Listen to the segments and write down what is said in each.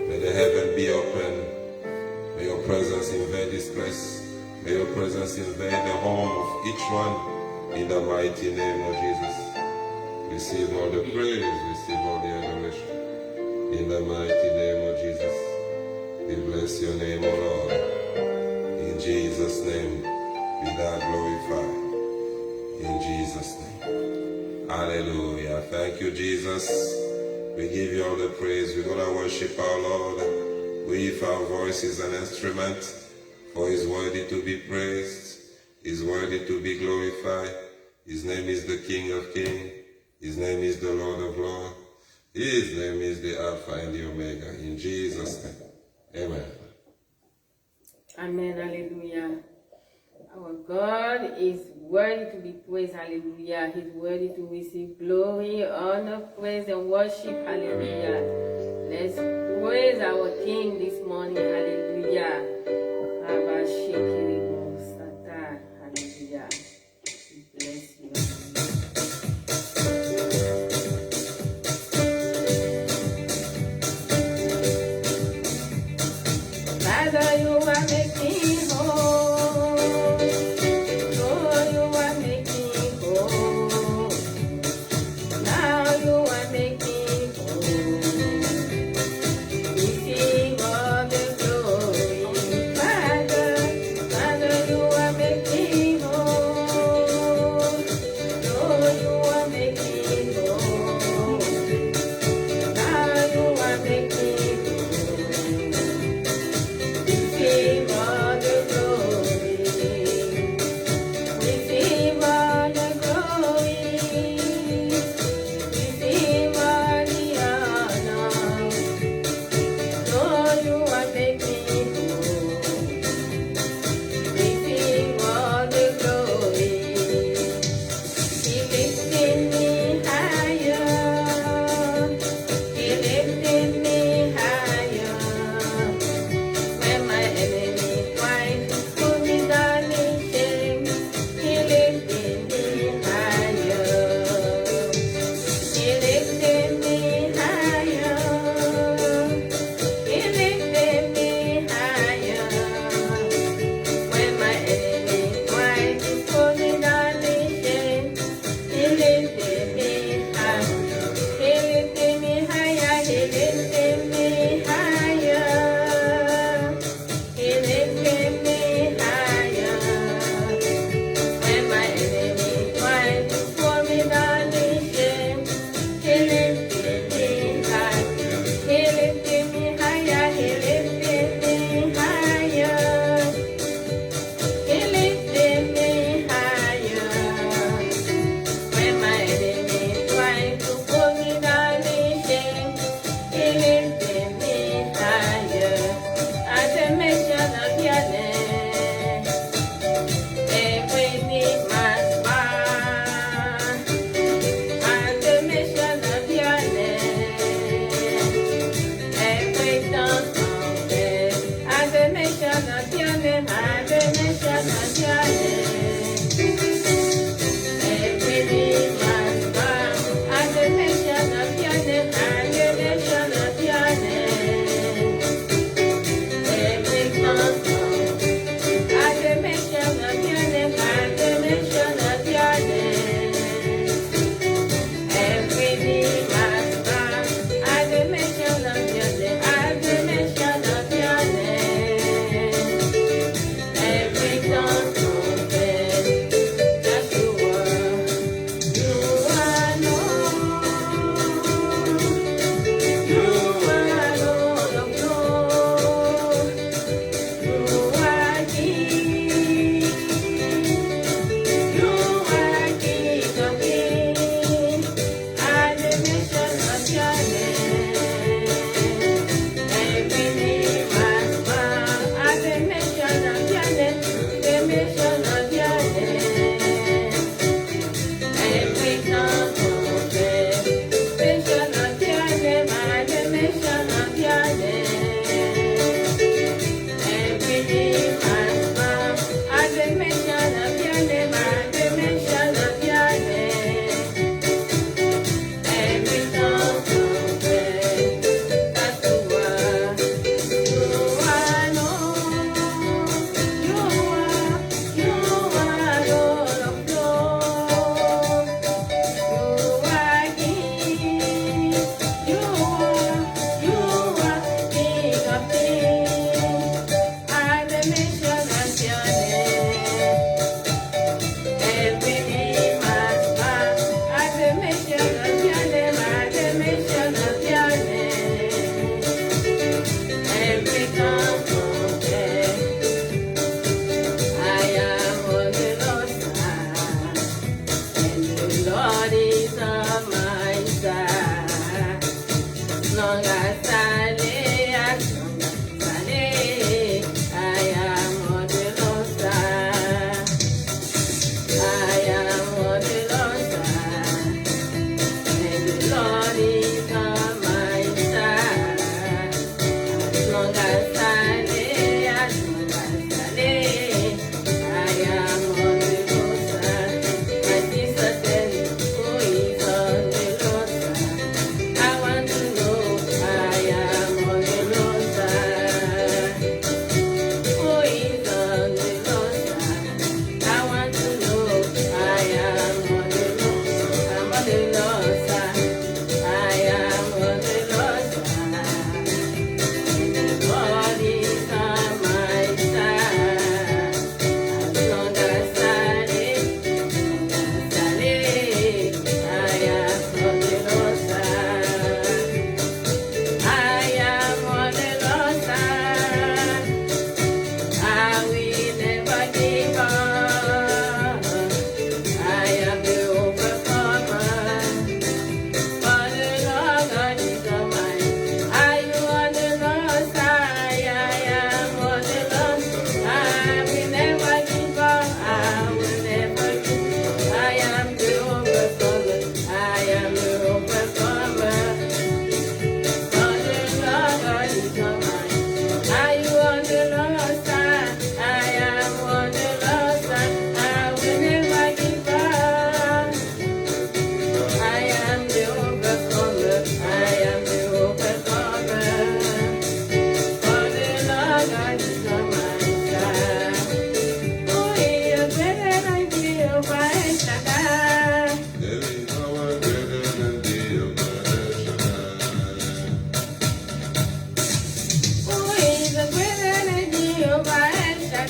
May the heaven be open. May your presence invade this place. May your presence invade the home of each one. In the mighty name of Jesus. Receive all the praise. Receive all the adoration. In the mighty name of Jesus. We bless your name, O Lord. In Jesus' name, be thou glorified. In Jesus' name. Hallelujah. Thank you, Jesus. We give you all the praise. We're going to worship our Lord with our voice as an instrument, for He's worthy to be praised. He's worthy to be glorified. His name is the King of Kings. His name is the Lord of Lords. His name is the Alpha and the Omega. In Jesus' name. Amen. Amen. Hallelujah. Our God is worthy to be praised. Hallelujah. He's worthy to receive glory, honor, praise, and worship. Hallelujah. Let's praise our King this morning. Hallelujah. Hallelujah. We bless you. Father, you are making whole. Oh, you are making whole. Now you are making whole. Receive all the glory.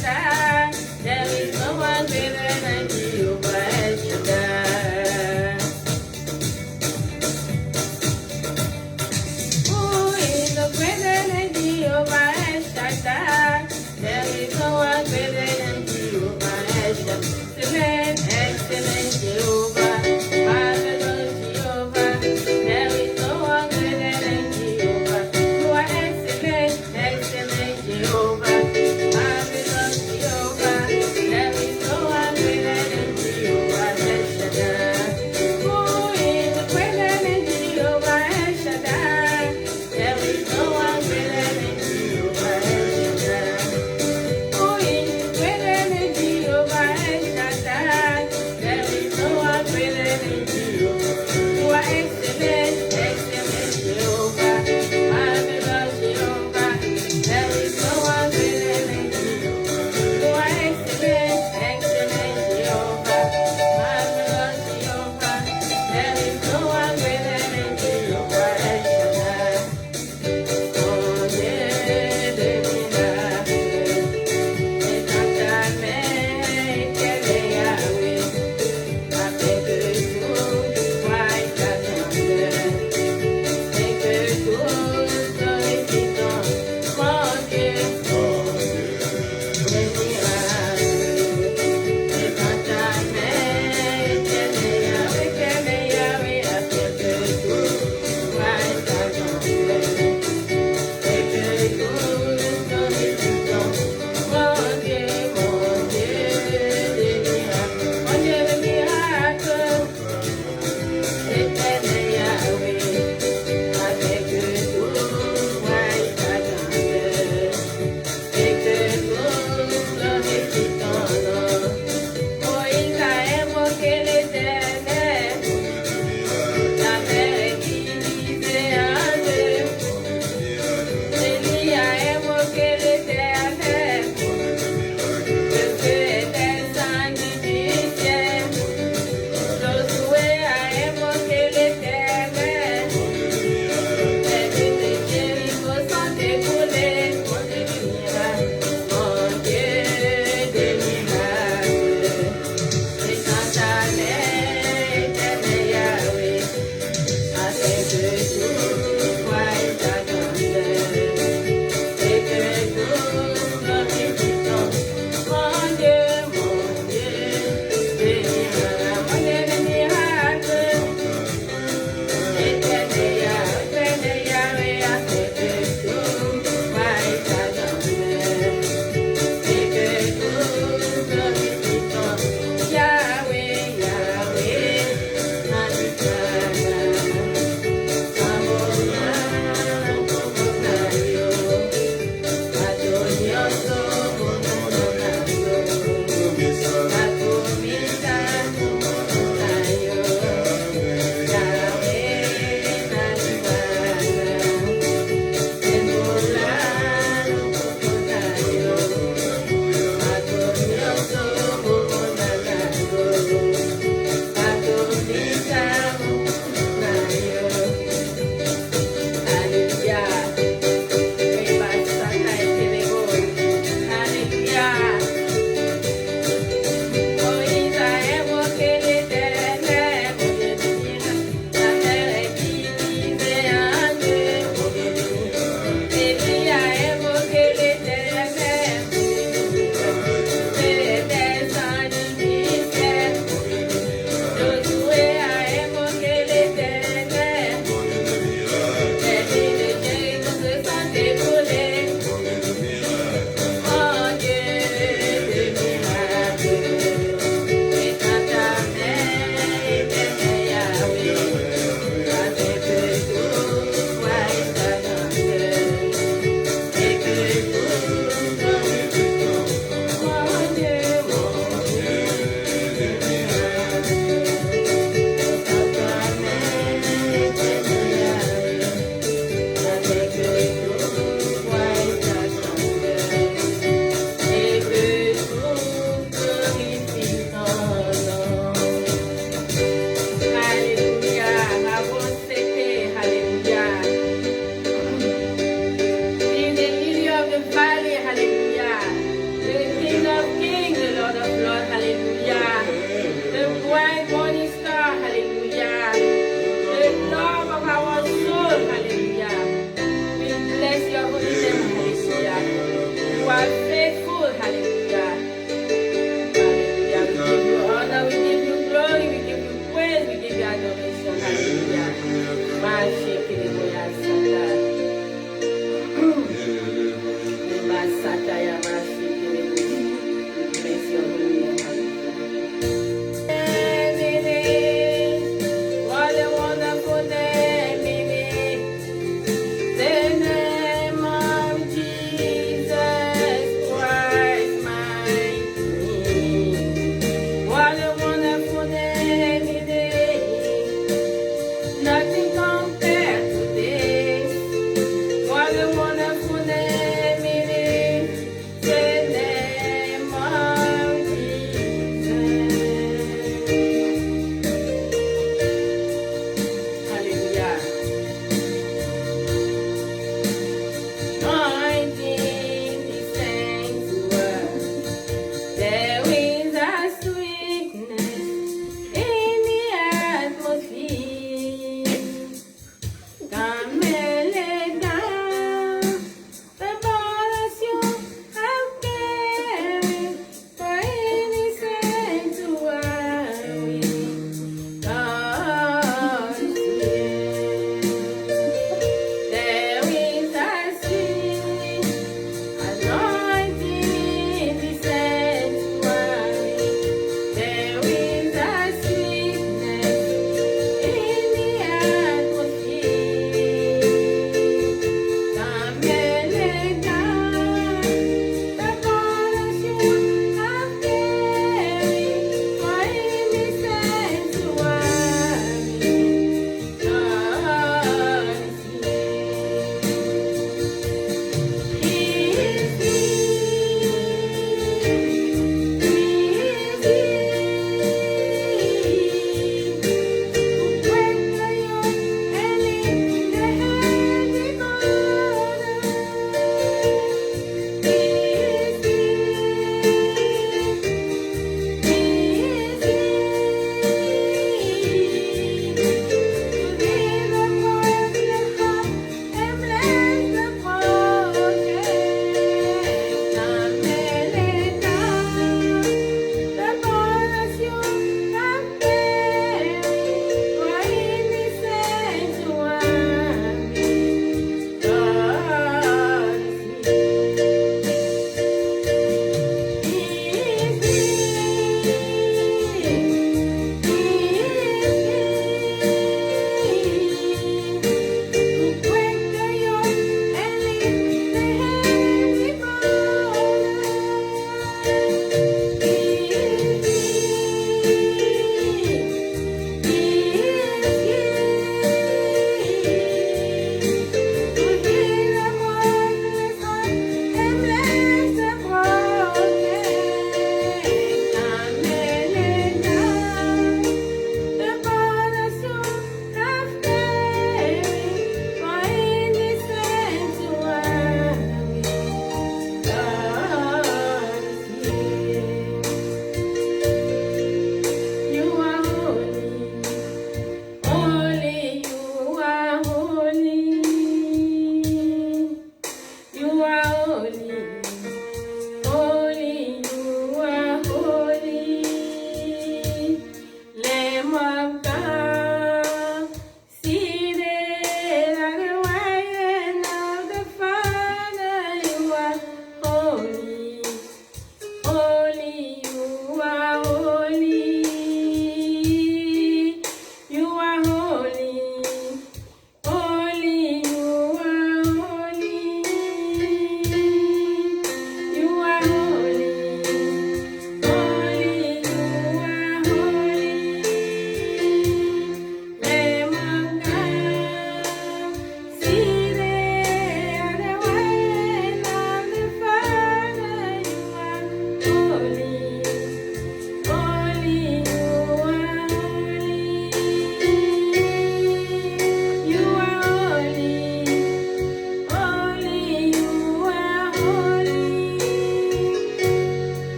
Shaddai. There is no one greater than Jehovah El Shaddai. Who is the greater than Jehovah El Shaddai? There is no one greater than Jehovah El Shaddai. Excellent, excellent Jehovah, marvelous Jehovah. There is no one greater than Jehovah. You are excellent, excellent Jehovah, marvelous Jehovah.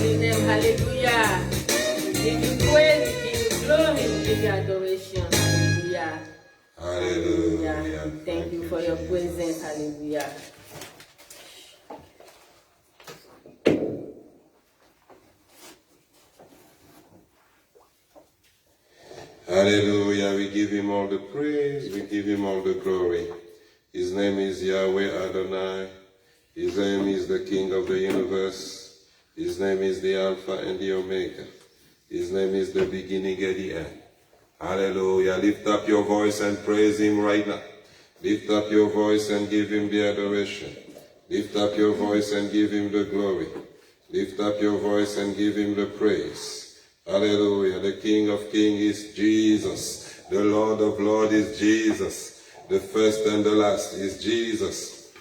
holy name. Hallelujah. We give you praise, we give you glory, we give you adoration. Hallelujah. Hallelujah. Thank you for your presence. Hallelujah. Hallelujah. We give him all the praise. We give him all the glory. His name is Yahweh Adonai. His name is the King of the universe. His name is the Alpha and the Omega. His name is the beginning and the end. Hallelujah. Lift up your voice and praise him right now. Lift up your voice and give him the adoration. Lift up your voice and give him the glory. Lift up your voice and give him the praise. Hallelujah. The King of Kings is Jesus. The Lord of Lords is Jesus. The first and the last is Jesus.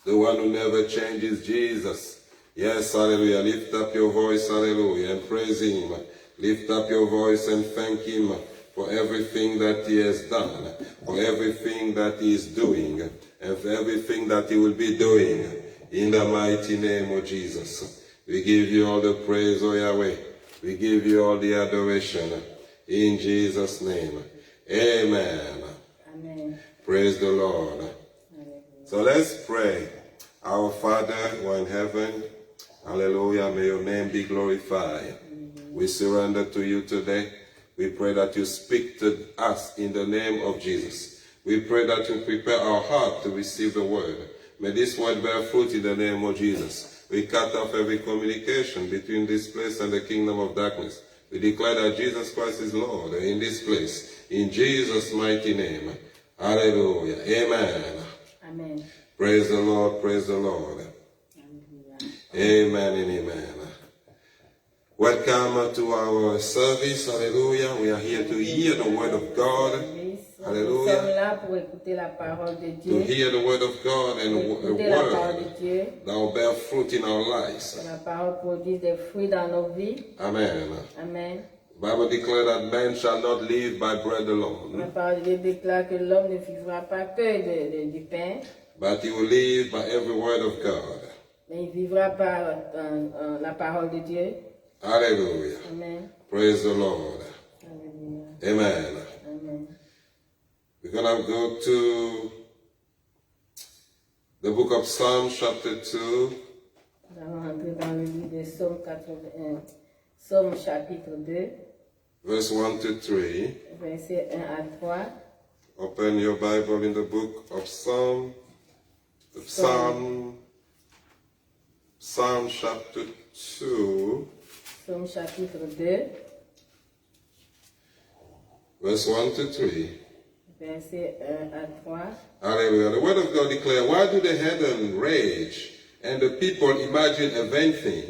The one who never changes, Jesus. Yes, hallelujah. Lift up your voice, hallelujah, and praise him. Lift up your voice and thank him for everything that he has done, for everything that he is doing, and for everything that he will be doing. In the mighty name of Jesus. We give you all the praise, O Yahweh. We give you all the adoration. In Jesus' name. Amen. Amen. Praise the Lord. Hallelujah. So let's pray. Our Father who are in heaven, hallelujah, may your name be glorified. We surrender to you today. We pray that you speak to us in the name of Jesus. We pray that you prepare our heart to receive the word. May this word bear fruit in the name of Jesus. We cut off every communication between this place and the kingdom of darkness. We declare that Jesus Christ is Lord in this place. In Jesus' mighty name. Hallelujah. Amen. Amen. Praise the Lord. Praise the Lord. Hallelujah. Amen and amen. Welcome to our service. Hallelujah. We are here to hear the word of God. Nous sommes là pour écouter la parole de To Dieu. hear the word of God and a Écouter la parole word de Dieu. that will bear fruit in our lives. Que la parole produise des fruits dans nos vies. Amen. Amen. The Bible declares that man shall not live by bread La alone, parole de Dieu déclare que l'homme ne vivra pas que du pain, but he will live by every word of God. mais il vivra par la parole de Dieu. Hallelujah. Amen. Praise the Lord. Hallelujah. Amen. Amen. We're going to go to the book of Psalm chapter 2. Nous allons entrer dans le livre de Psaume 81, Psaume chapitre 2, Verse 1 to 3. versets 1 à 3. Open your Bible in the book of Psalm chapter 2, Psaume chapitre 2, verse 1 to 3. versets 1 à 3. Hallelujah. The word of God declares, why do the heaven rage and the people imagine a vain thing?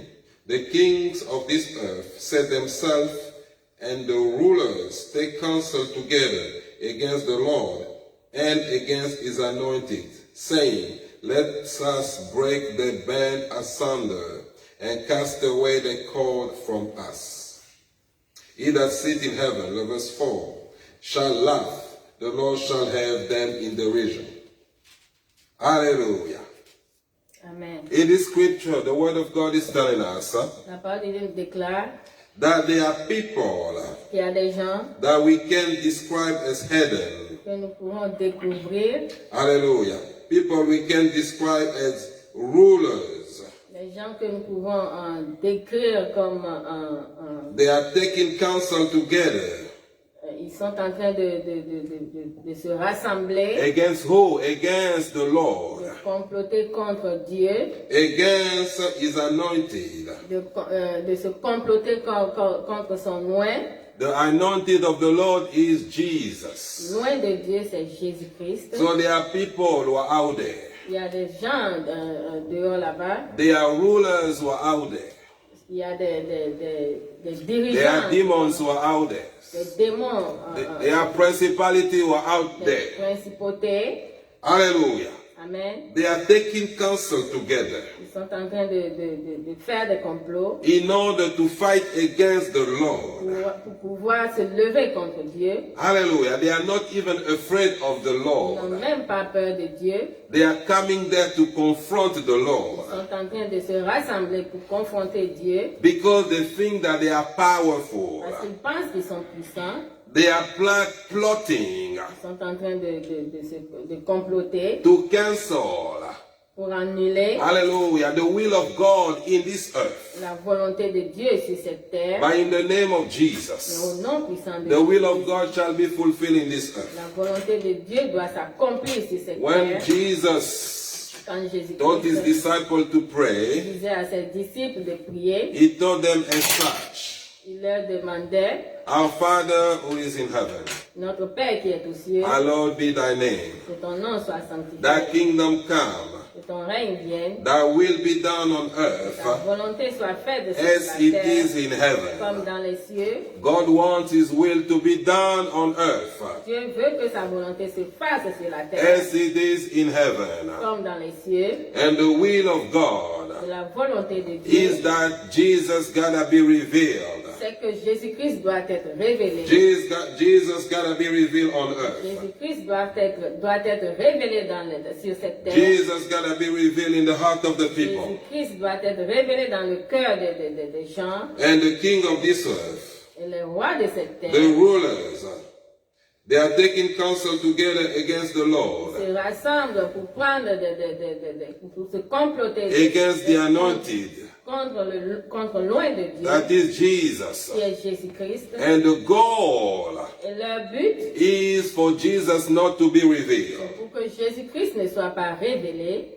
The kings of this earth set themselves and the rulers take counsel together against the Lord and against his anointed, saying, let us break the band asunder and cast away the cord from us. He that sit in heaven, verse 4, shall laugh. The Lord shall have them in derision. Hallelujah. Amen. In this scripture, the word of God is telling us La parole de Dieu déclare that there are people qu'il y a des gens that we can describe as hidden. que nous pourrons découvrir, Hallelujah. People we can describe as rulers. des gens que nous pouvons décrire comme They are taking counsel together. ils sont en train de se rassembler, Against who? Against the Lord. de comploter contre Dieu, Against his anointed. de se comploter contre son loin. The anointed of the Lord is Jesus. Loin de Dieu, c'est Jésus-Christ. So there are people who are out there. Il y a des gens dehors là-bas. There are rulers who are out there. Il y a des There dirigeants. are demons who are out there. Des démons. There are principalities who are out Des there. principautés. Hallelujah. Amen. They are taking counsel together Ils sont en train de faire des complots in order to fight against the Lord. pour pouvoir se lever contre Dieu. Hallelujah. They are not even afraid of the Ils n'ont Lord. même pas peur de Dieu. They are coming there to confront the Ils Lord sont en train de se rassembler pour confronter Dieu. because they think that they are powerful. Parce qu'ils pensent qu'ils sont puissants. They are plotting Ils sont en train de comploter to cancel, pour annuler hallelujah, the will of God in this earth. la volonté de Dieu sur cette terre. But in the name of Mais Jesus, au nom puissant de the will Jésus, of God shall be fulfilled in this earth. la volonté de Dieu doit s'accomplir sur cette When terre. Jesus Quand taught his Jésus-Christ disciples to pray, disait à ses disciples de prier, he told them as such, il leur demandait, Our Father who is in heaven, notre Père qui est aux cieux, hallowed be thy name. que ton nom soit Thy sanctifié, kingdom come, que ton règne vienne, thy will be done on que ta earth volonté soit faite de as sur it la terre is in heaven. comme dans les cieux. God wants his will to be done on earth Dieu veut que sa volonté se fasse sur la terre as it is in heaven. comme dans les cieux. And the will of God Et la volonté de Dieu, is that Jesus gotta be revealed. c'est que Jésus-Christ doit être révélé. Jesus gotta be revealed on earth. Jésus-Christ doit être révélé sur cette terre. Jesus gotta be revealed in the heart of the people. Jésus-Christ doit être révélé dans le cœur des gens. And the king of this earth, Et les rois de cette terre the rulers, they are taking counsel together against the Lord, se rassemblent pour prendre pour se comploter against the anointed, contre loin de Dieu, that is Jesus. qui est Jésus-Christ. And the goal Et leur but, is for Jesus not to be revealed. c'est pour que Jésus-Christ ne soit pas révélé,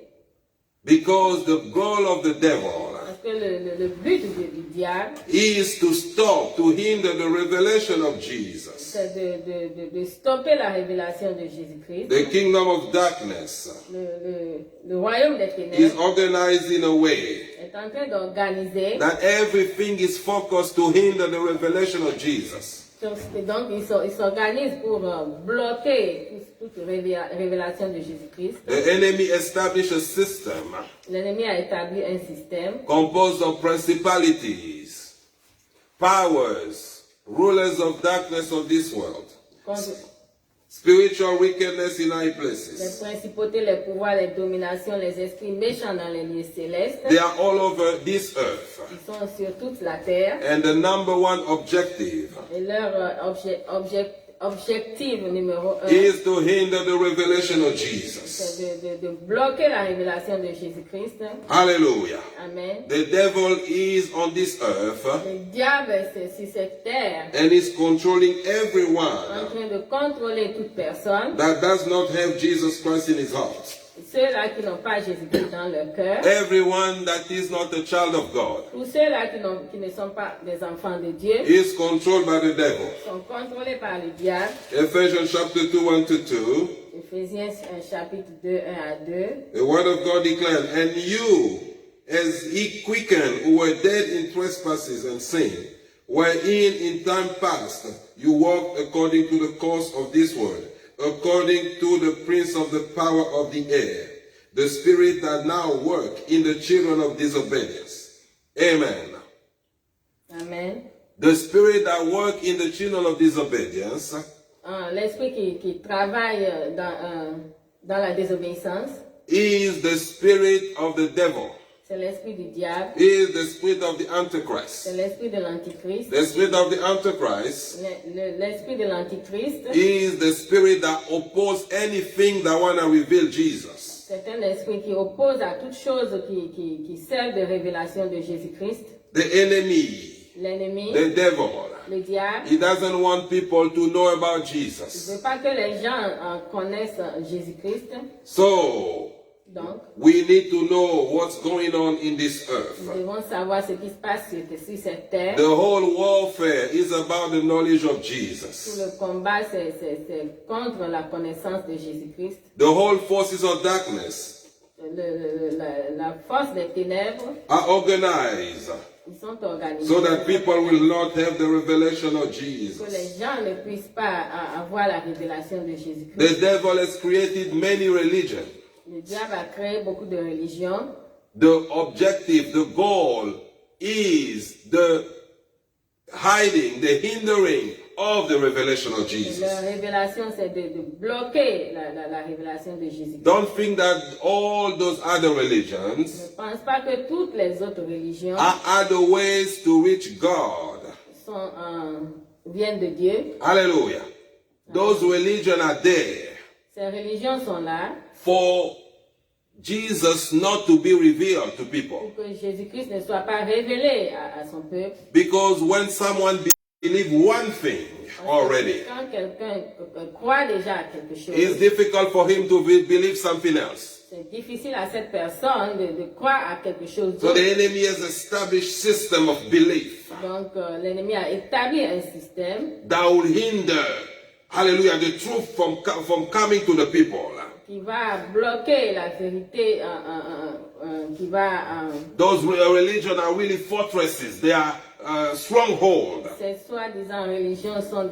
Because the goal of the devil parce que le but du diable, is to stop, to hinder the revelation of Jesus. c'est de stopper la révélation de Jésus-Christ. The kingdom of darkness Le royaume des is ténèbres organized in a way est en train d'organiser. that everything is focused to hinder the revelation of Jesus. Donc, ils s'organisent pour bloquer toute révélation de Jésus-Christ. The enemy established a system L'ennemi a établi un système composed of principalities, powers, rulers of darkness of this world, contre spiritual wickedness in high les places. principautés, les pouvoirs, les dominations, les esprits méchants dans les lieux célestes. They are all over this earth. Ils sont sur toute la terre. And the number one objective Et leur objectif numéro un, is to hinder the revelation of Jesus. c'est de bloquer la révélation de Jésus-Christ. Hallelujah. Amen. The devil is on this earth Le diable, c'est sur cette terre, and is controlling en everyone train de contrôler toute personne. that does not have Jesus Christ in his heart. Ceux-là qui n'ont pas Jésus-Christ dans leur cœur. Everyone that is not a child of God Tous ceux-là qui ne sont pas des enfants de Dieu is controlled by the devil. sont contrôlés par le diable. Ephesians chapter 2, 1 to 2. Éphésiens chapitre 2, 1 à 2. The word of God declared, And you, as he quickened, who were dead in trespasses and sin, wherein in time past you walked according to the course of this world, according to the prince of the power of the air, the spirit that now work in the children of disobedience. Amen. Amen. The spirit that work in the children of disobedience L'esprit qui travaille dans la désobéissance, is the spirit of the devil, c'est l'esprit du diable, is the spirit of the c'est Antichrist. l'esprit de l'antichrist. The spirit of the Antichrist L'esprit de l'antichrist, is the spirit that opposes anything that want to reveal Jesus. c'est un esprit qui oppose à toute chose qui sert de révélation de Jésus-Christ. The enemy, L'ennemi, the devil, le diable, he doesn't want people to know about il ne Jesus. veut pas que les gens connaissent Jésus-Christ. So, Donc, we need to know what's going on in this nous earth. devons savoir ce qui se passe sur cette terre. The whole warfare is about the knowledge of Tout Jesus. le combat, c'est contre la connaissance de Jésus-Christ. The whole forces of darkness La force des ténèbres, are organized ils sont organisés so that people will not have the revelation of que Jesus. les gens ne puissent pas avoir la révélation de Jésus-Christ. The devil has created many religions. Le diable a créé beaucoup de religions. The objective, the goal is the hiding, the hindering of the revelation of Et Jesus. leur révélation, c'est de bloquer la révélation de Jésus. Don't think that all those other Ne religions pense pas que toutes les autres religions are other ways to reach God. viennent de Dieu. Hallelujah. Those religions are there Ces religions sont là for Jesus not to be revealed to people. pour que Jésus-Christ ne soit pas révélé à son peuple. Because when someone believes one thing already, Quand quelqu'un croit déjà à quelque it's chose, difficult for him to believe something else. c'est difficile à cette personne de croire à quelque chose So d'autre. the enemy has established system of belief Donc l'ennemi a établi un système that will hinder, hallelujah, the truth from coming to the people. qui va bloquer la vérité, qui va... Those religions are really fortresses. They are strongholds ces soi-disant religions sont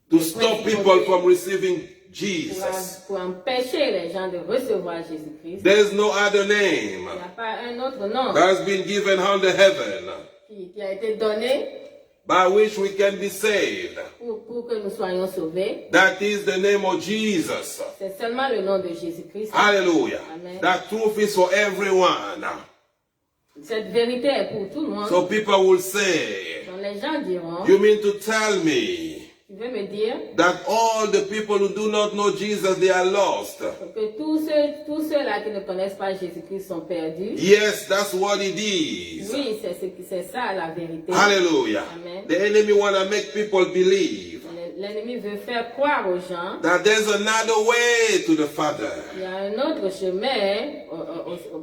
to stop people from receiving Jesus. pour empêcher les gens de recevoir Jésus-Christ. There is no other name Il n'y a pas un autre nom that has been given under heaven qui a été donné by which we can be saved. pour que nous soyons sauvés. That is the name of Jesus. C'est seulement le nom de Jésus-Christ. Hallelujah. Amen. That truth is for everyone. Cette vérité est pour tout le monde. So people will say, Donc les gens diront, you mean to tell me tu veux me dire that all the people who do not know Jesus, they are lost? que tous ceux-là qui ne connaissent pas Jésus-Christ sont perdus? Yes, that's what it is. Oui, c'est ça la vérité. Hallelujah. Amen. The enemy want to make people believe L'ennemi veut faire croire aux gens that there's another way to the Father. qu'il y a un autre chemin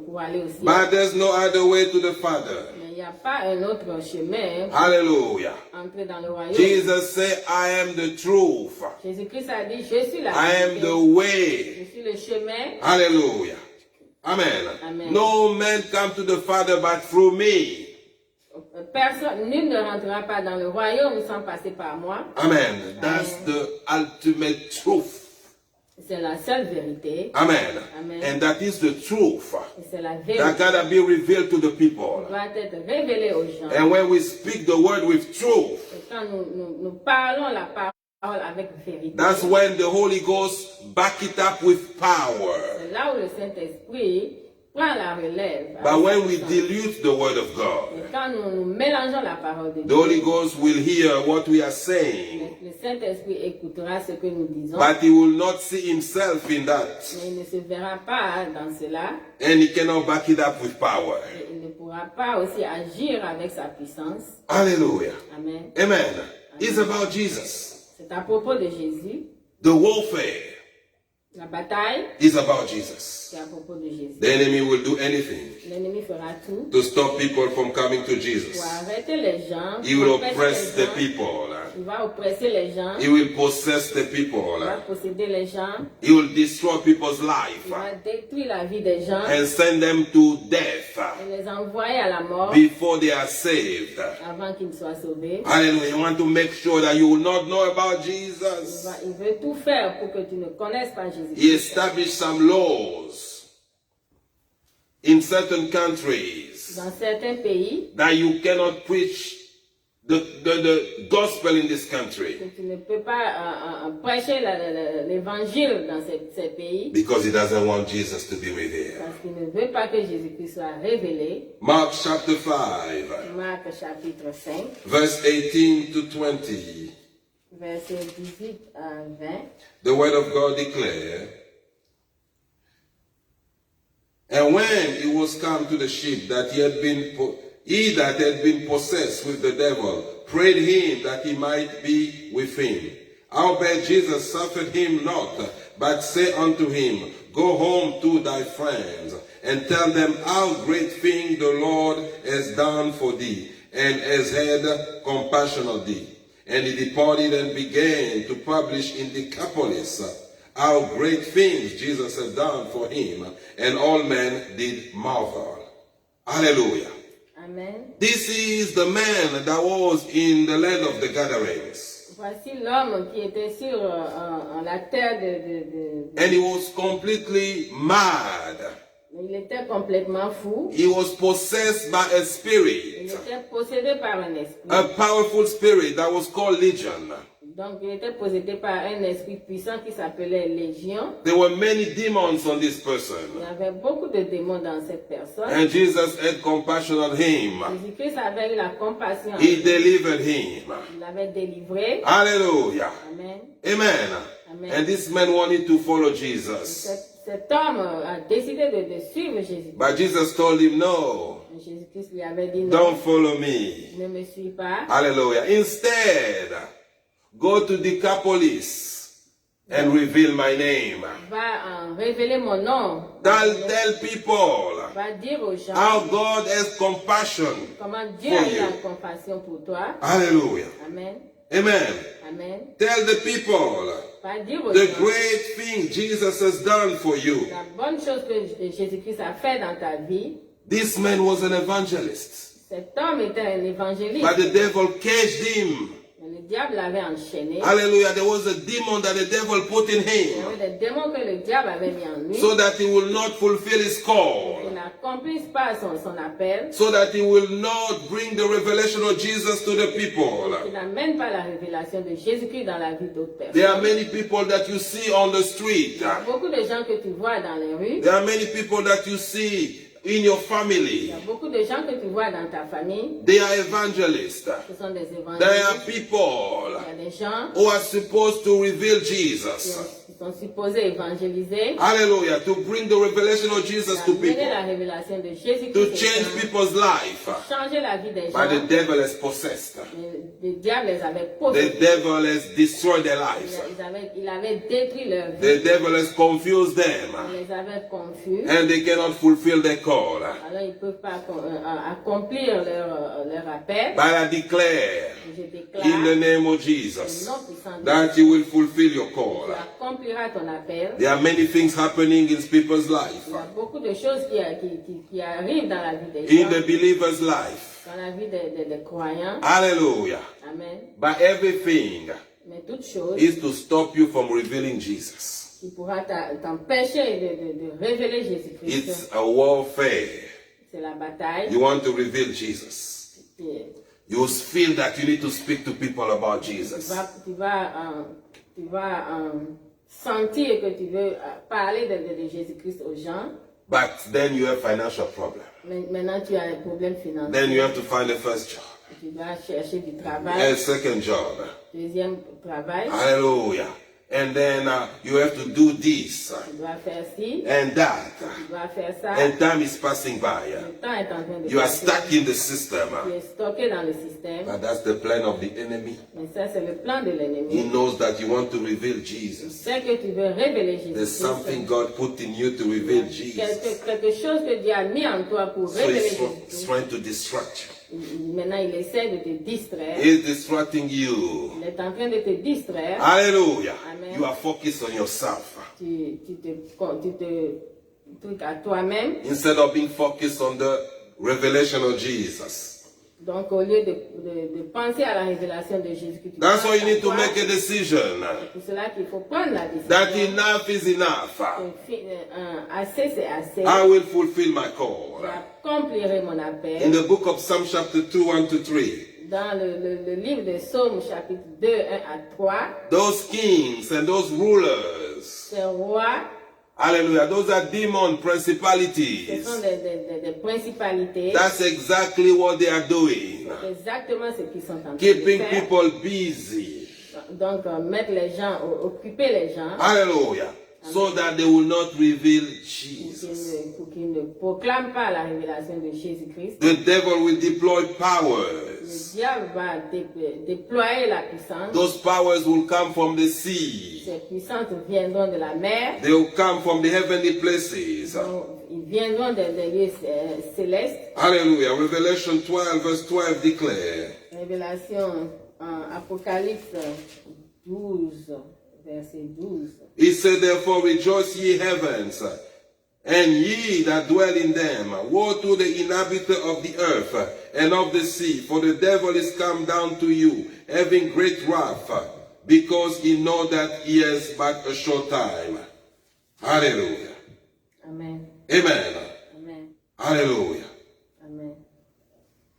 pour aller au ciel. But there's no other way to the Father. Mais il n'y a pas un autre chemin Hallelujah. pour entrer dans le royaume. Jesus said, I am the truth. Jésus-Christ a dit, je suis la I am vérité. the way. Je suis le chemin. Hallelujah. Amen. Amen. No man come to the Father but through me. Personne, nul ne rentrera pas dans le royaume sans passer par moi. Amen. That's the ultimate truth. C'est la seule vérité. Amen. Amen. And that is the truth Et c'est la that vérité gotta be revealed to the qui people. doit être révélée aux gens. And when we speak the word with truth, Et quand nous parlons la parole avec vérité, that's when the Holy Ghost back it up with power. c'est là où le Saint-Esprit prend la relève. But when we dilute the word of God, Et quand nous mélangeons la parole de the Dieu, Holy Ghost will hear what we are saying, le Saint-Esprit écoutera ce que nous disons, but he will not see himself in that. mais il ne se verra pas dans cela. And he cannot back it up with power. Et il ne pourra pas aussi agir avec sa puissance. Hallelujah. Amen. Amen. It's about Jesus. C'est à propos de Jésus. The warfare La bataille, is about Jesus. c'est à propos de Jésus. The enemy will do anything L'ennemi fera tout to stop people from coming to pour Jesus. arrêter les gens. He will empêcher oppress les the gens. people. Il va oppresser les gens. He will possess the people. Il va posséder les gens. He will destroy people's Il life va détruire la vie des gens and send them to death et les envoyer à la mort before they are saved. avant qu'ils soient sauvés. Hallelujah. You want to make sure that you will not know about Jesus. Il veut tout faire pour que tu ne connaisses pas He Jésus-Christ. established some laws in certain countries Dans certains pays, that you cannot preach the gospel in this country que tu ne peux pas prêcher l'évangile dans ces pays because he doesn't want Jesus to be revealed. parce qu'il ne veut pas que Jésus-Christ soit révélé. Mark chapter 5, Marc chapitre 5, verse 18 to 20. versets 18 à 20. The word of God declares, and when he was come to the ship that he that had been possessed with the devil prayed him that he might be with him. Howbeit Jesus suffered him not, but said unto him, Go home to thy friends, and tell them how great thing the Lord has done for thee, and has had compassion of thee. And he departed and began to publish in Decapolis how great things Jesus had done for him, and all men did marvel. Hallelujah. Amen. This is the man that was in the land of the gatherings. Voici l'homme qui était sur la terre and he was completely mad. Il était complètement fou. He was possessed by a Il spirit, était possédé par un esprit. a powerful spirit that was called Legion. Donc, il était possédé par un esprit puissant qui s'appelait Légion. There were many demons on this Il person, y avait beaucoup de démons dans cette personne. and Jesus had compassion on him. Jésus-Christ avait eu la compassion. He delivered him. Il l'avait délivré. Hallelujah. Amen. Amen. Amen. And this man wanted to follow Jesus. Cet homme a décidé de suivre Jésus. But Jesus told him, no, Jésus-Christ lui avait dit non, don't follow me. ne me suis pas. Hallelujah. Instead, go to Decapolis and reveal my name. Va révéler mon nom. Tell people Va dire aux gens how God has compassion. comment Dieu a eu la compassion pour toi. Hallelujah. Amen. Amen. Amen. Tell the people Va dire aux the gens great thing Jesus has done for you. la bonne chose que Jésus-Christ a fait dans ta vie. This man was an evangelist, Cet homme était un évangéliste. but the devil caged him. Mais le diable l'avait enchaîné. Hallelujah. There was a demon that the devil put in Il y him avait des démons que le diable avait mis en lui. so that he will not fulfill his call, Il n'accomplisse pas son appel. so that he will not bring the revelation of Jesus to the people. Il n'amène pas la révélation de Jésus-Christ dans la vie d'autres personnes. There are many people that you see on the street. Il y a beaucoup de gens que tu vois dans les rues. There are many people that you see in your Il family. y a beaucoup de gens que tu vois dans ta famille. They are evangelists. Ce sont des There évangélistes. are people Il y a des gens who are supposed to reveal qui Jesus. sont supposés évangéliser. Hallelujah. To bring the revelation of Jesus to Amener people. la révélation de Jésus-Christ. To aux change gens, people's life. changer la vie des But the gens. devil has possessed. Le diable les avait The possédés. devil has destroyed their lives. Il avait détruit leur vie. The devil has confused them. Il les avait confus. And they cannot fulfill their call. Alors ils ne peuvent pas accomplir leur appel. But I declare Je déclare in the name of au Jesus nom puissant de that you will fulfill your call. tu accompliras ton appel. There are many things happening in people's life, Il y a beaucoup de choses qui arrivent dans la vie des in gens, the believer's life. dans la vie des croyants. Hallelujah. Amen. But everything Mais toute chose is to stop you from revealing Jesus. qui pourra t'empêcher de révéler Jésus-Christ, It's a warfare. c'est la bataille. You want to reveal Jesus. Et You feel that you need to speak to people about Tu Jesus. vas sentir que tu veux parler de Jésus-Christ aux gens. But then you have financial problem. Maintenant, tu as un problème financier. Then you have to find a first job, Tu dois chercher du travail, a second job. deuxième travail. Hallelujah. And then you have to do this Tu dois faire ci, and that. tu dois faire ça. And time is passing by. Le temps est en train de You are passer. stuck in the system. Tu es stocké dans le système. But that's the plan of the enemy. Mais ça, c'est le plan de He l'ennemi. knows that you want to reveal Jesus. C'est que tu veux révéler There's Jésus-Christ. something God put in you to reveal Jesus. Quelque chose que Dieu a mis en toi pour So révéler he's Jésus-Christ. trying to distract you. Maintenant, il essaie de te distraire. He's distracting you. Il est en train de te distraire. Hallelujah. Amen. You are focused on yourself Tu te trucs à toi-même. instead of being focused on the revelation of Jesus. Donc, au lieu de penser à la révélation de Jésus-Christ, tu That's penses why you à need to toi. make a decision C'est pour cela qu'il faut prendre la décision. that enough is enough. Assez, c'est assez. I will fulfill my call. J'accomplirai mon In appel. the book of Psalm chapter 2, 1 to 3, Dans le livre de Psaume, chapitre 2, 1 à 3, those kings and those rulers, ces rois, hallelujah, those are demon ce principalities. sont des principalités. That's exactly what they are doing. C'est exactement ce qu'ils sont en train de Keeping faire. people busy. Donc, mettre les gens, occuper les gens Hallelujah. So that they will not reveal Jesus. pour qu'ils ne proclament pas la révélation de Jésus-Christ. The devil will deploy Le powers. diable va déployer la puissance. Those powers will come from the sea. Ces puissances viendront de la mer. They will come from the heavenly places. Donc, ils viendront des lieux célestes. Hallelujah. Revelation 12 verse 12 declare, Révélation Apocalypse 12, verset 12. he said, therefore rejoice ye heavens, and ye that dwell in them. Woe to the inhabitant of the earth and of the sea, for the devil is come down to you, having great wrath, because he know that he has but a short time. Hallelujah. Amen. Amen. Amen. Hallelujah. Amen.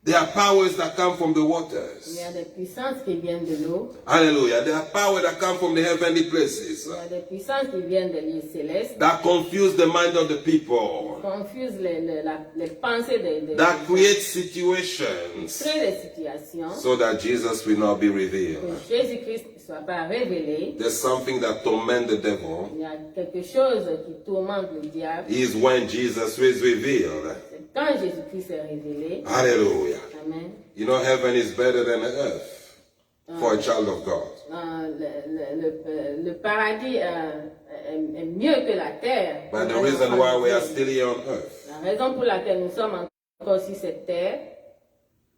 There are powers that come from the Il waters. y a des puissances qui viennent de l'eau. Hallelujah. There are powers that come from the heavenly places Il y a des puissances qui viennent des lieux célestes. that confuse the mind of the people, Confusent les pensées des that create gens. situations Créent des situations. so that Jesus will not be revealed. Que Jésus-Christ ne soit pas révélé. There's something that torments the devil Il y a quelque chose qui tourmente le diable. is when Jesus is revealed. C'est quand Jésus-Christ est révélé. Hallelujah. Amen. You know, heaven is better than the earth for a child of God. Le paradis est mieux que la terre. But the reason why we are still here on earth La raison pour laquelle nous sommes encore sur cette terre,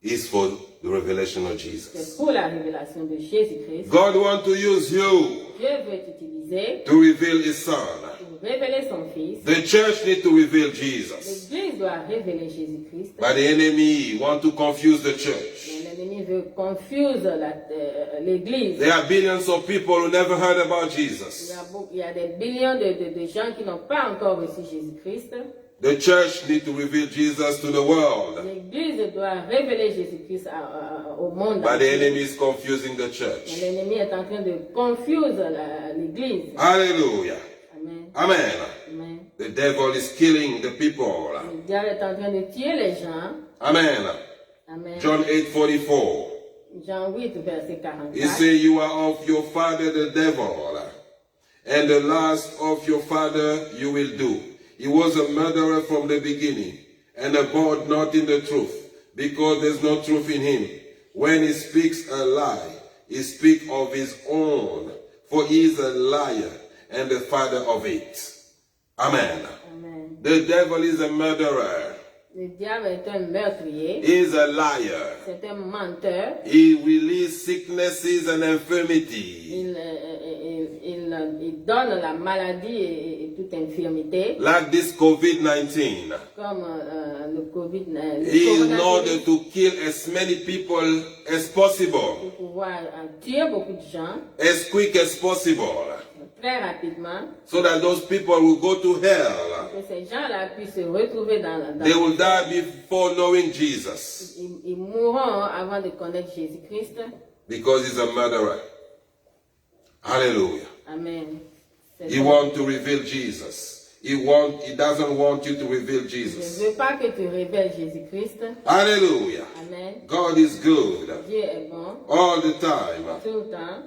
is for the revelation of c'est Jesus. pour la révélation de Jésus-Christ. God wants to use you Dieu veut t'utiliser to reveal His Son. pour révéler son Fils. The church needs to reveal Jesus. L'Église doit révéler Jésus-Christ. But the enemy wants to confuse the church. Mais l'ennemi veut confuse l'Église. There are billions of people who never heard about Jesus. Il y a des billions de gens qui n'ont pas encore reçu Jésus-Christ. The church needs to reveal Jesus to the world. L'Église doit révéler Jésus-Christ au monde. But the entier. enemy is confusing the Mais church. l'ennemi est en train de confuse l'Église. Hallelujah. Amen. Amen. Amen. The devil is killing the people. Le diable est en train de tuer les gens. Amen. Amen. John 8:44. Jean 8, verset He 44. said, you are of your father the devil, and the last of your father you will do. He was a murderer from the beginning, and abode not in the truth, because there's no truth in him. When he speaks a lie, he speaks of his own, for he is a liar and the father of it. Amen. Amen. The devil is a murderer. Le diable est un meurtrier. He is a liar. C'est un menteur. He releases sicknesses and infirmity. Il donne la maladie et toute infirmité. Like this COVID-19. Comme le Covid. In order to kill as many people as possible, Pour pouvoir tuer beaucoup de gens as quick as possible, très rapidement. so that those people will go to hell. Que ces gens-là puissent se retrouver dans They will die before knowing Jesus, ils mourront avant de connaître Jésus-Christ. because he's a murderer. Hallelujah. Amen. He wants to reveal Jesus. He doesn't want you to reveal Je Jesus. ne veux pas que tu révèles Jésus-Christ. Hallelujah. Amen. God is good Dieu est bon all the time. tout le temps.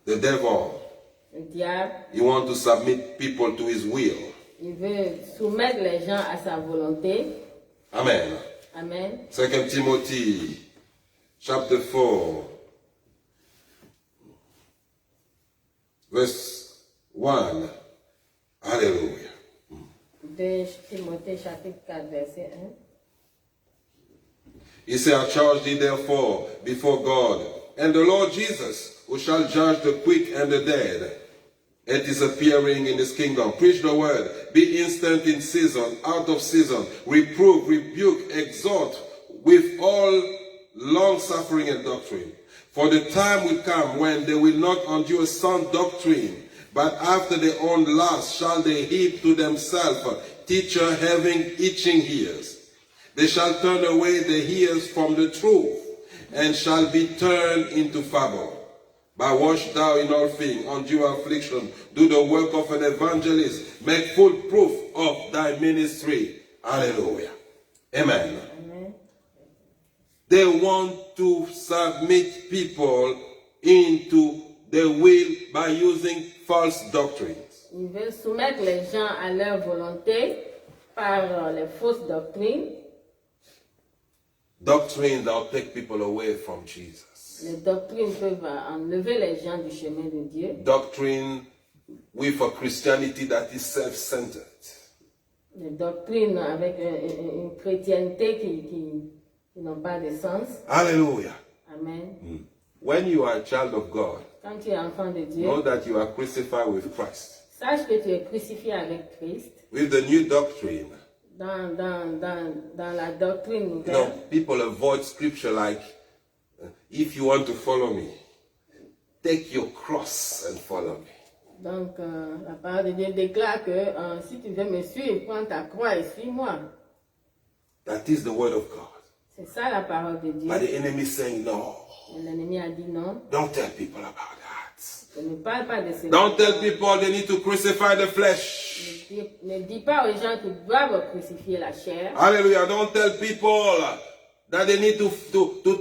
The devil, Le diable, he wants to submit people to his will. il veut soumettre les gens à sa volonté. Amen. Amen. 2 Timothy chapter 4 verse 1. Hallelujah. 2 Timothée chapitre 4 verset 1. He said, I charge thee therefore before God and the Lord Jesus, who shall judge the quick and the dead at his appearing in his kingdom. Preach the word. Be instant in season, out of season. Reprove, rebuke, exhort with all long suffering and doctrine. For the time will come when they will not endure sound doctrine, but after their own lust shall they heap to themselves a teacher having itching ears. They shall turn away their ears from the truth, and shall be turned into fable. But watch thou in all things, endure affliction, do the work of an evangelist, make full proof of thy ministry. Hallelujah. Amen. Amen. They want to submit people into the will by using false doctrines. Il veut soumettre les gens à leur volonté par les fausses doctrines. Doctrines that will take people away from Jesus. Les doctrines peuvent enlever les gens du chemin de Dieu. Doctrine with a Christianity that is self-centered. Les doctrines avec une chrétienté qui n'ont pas de sens. Hallelujah. Amen. When you are a child of God, Quand tu es enfant de Dieu, know that you are crucified with Christ. Sache que tu es crucifié avec Christ with the new doctrine. dans la doctrine You nouvelle. know, people avoid scripture like, if you want to follow me, take your cross and follow me. Donc, la parole de Dieu déclare que si tu veux me suivre, prends ta croix et suis-moi. That is the word of God. C'est ça la parole de Dieu. But the enemy is saying, no, Et l'ennemi a dit non. don't tell people about that. Ne parle pas de cela. Don't tell people they need to crucify the flesh. Ne dis pas aux gens qu'ils doivent crucifier la chair. Hallelujah. Don't tell people that they need to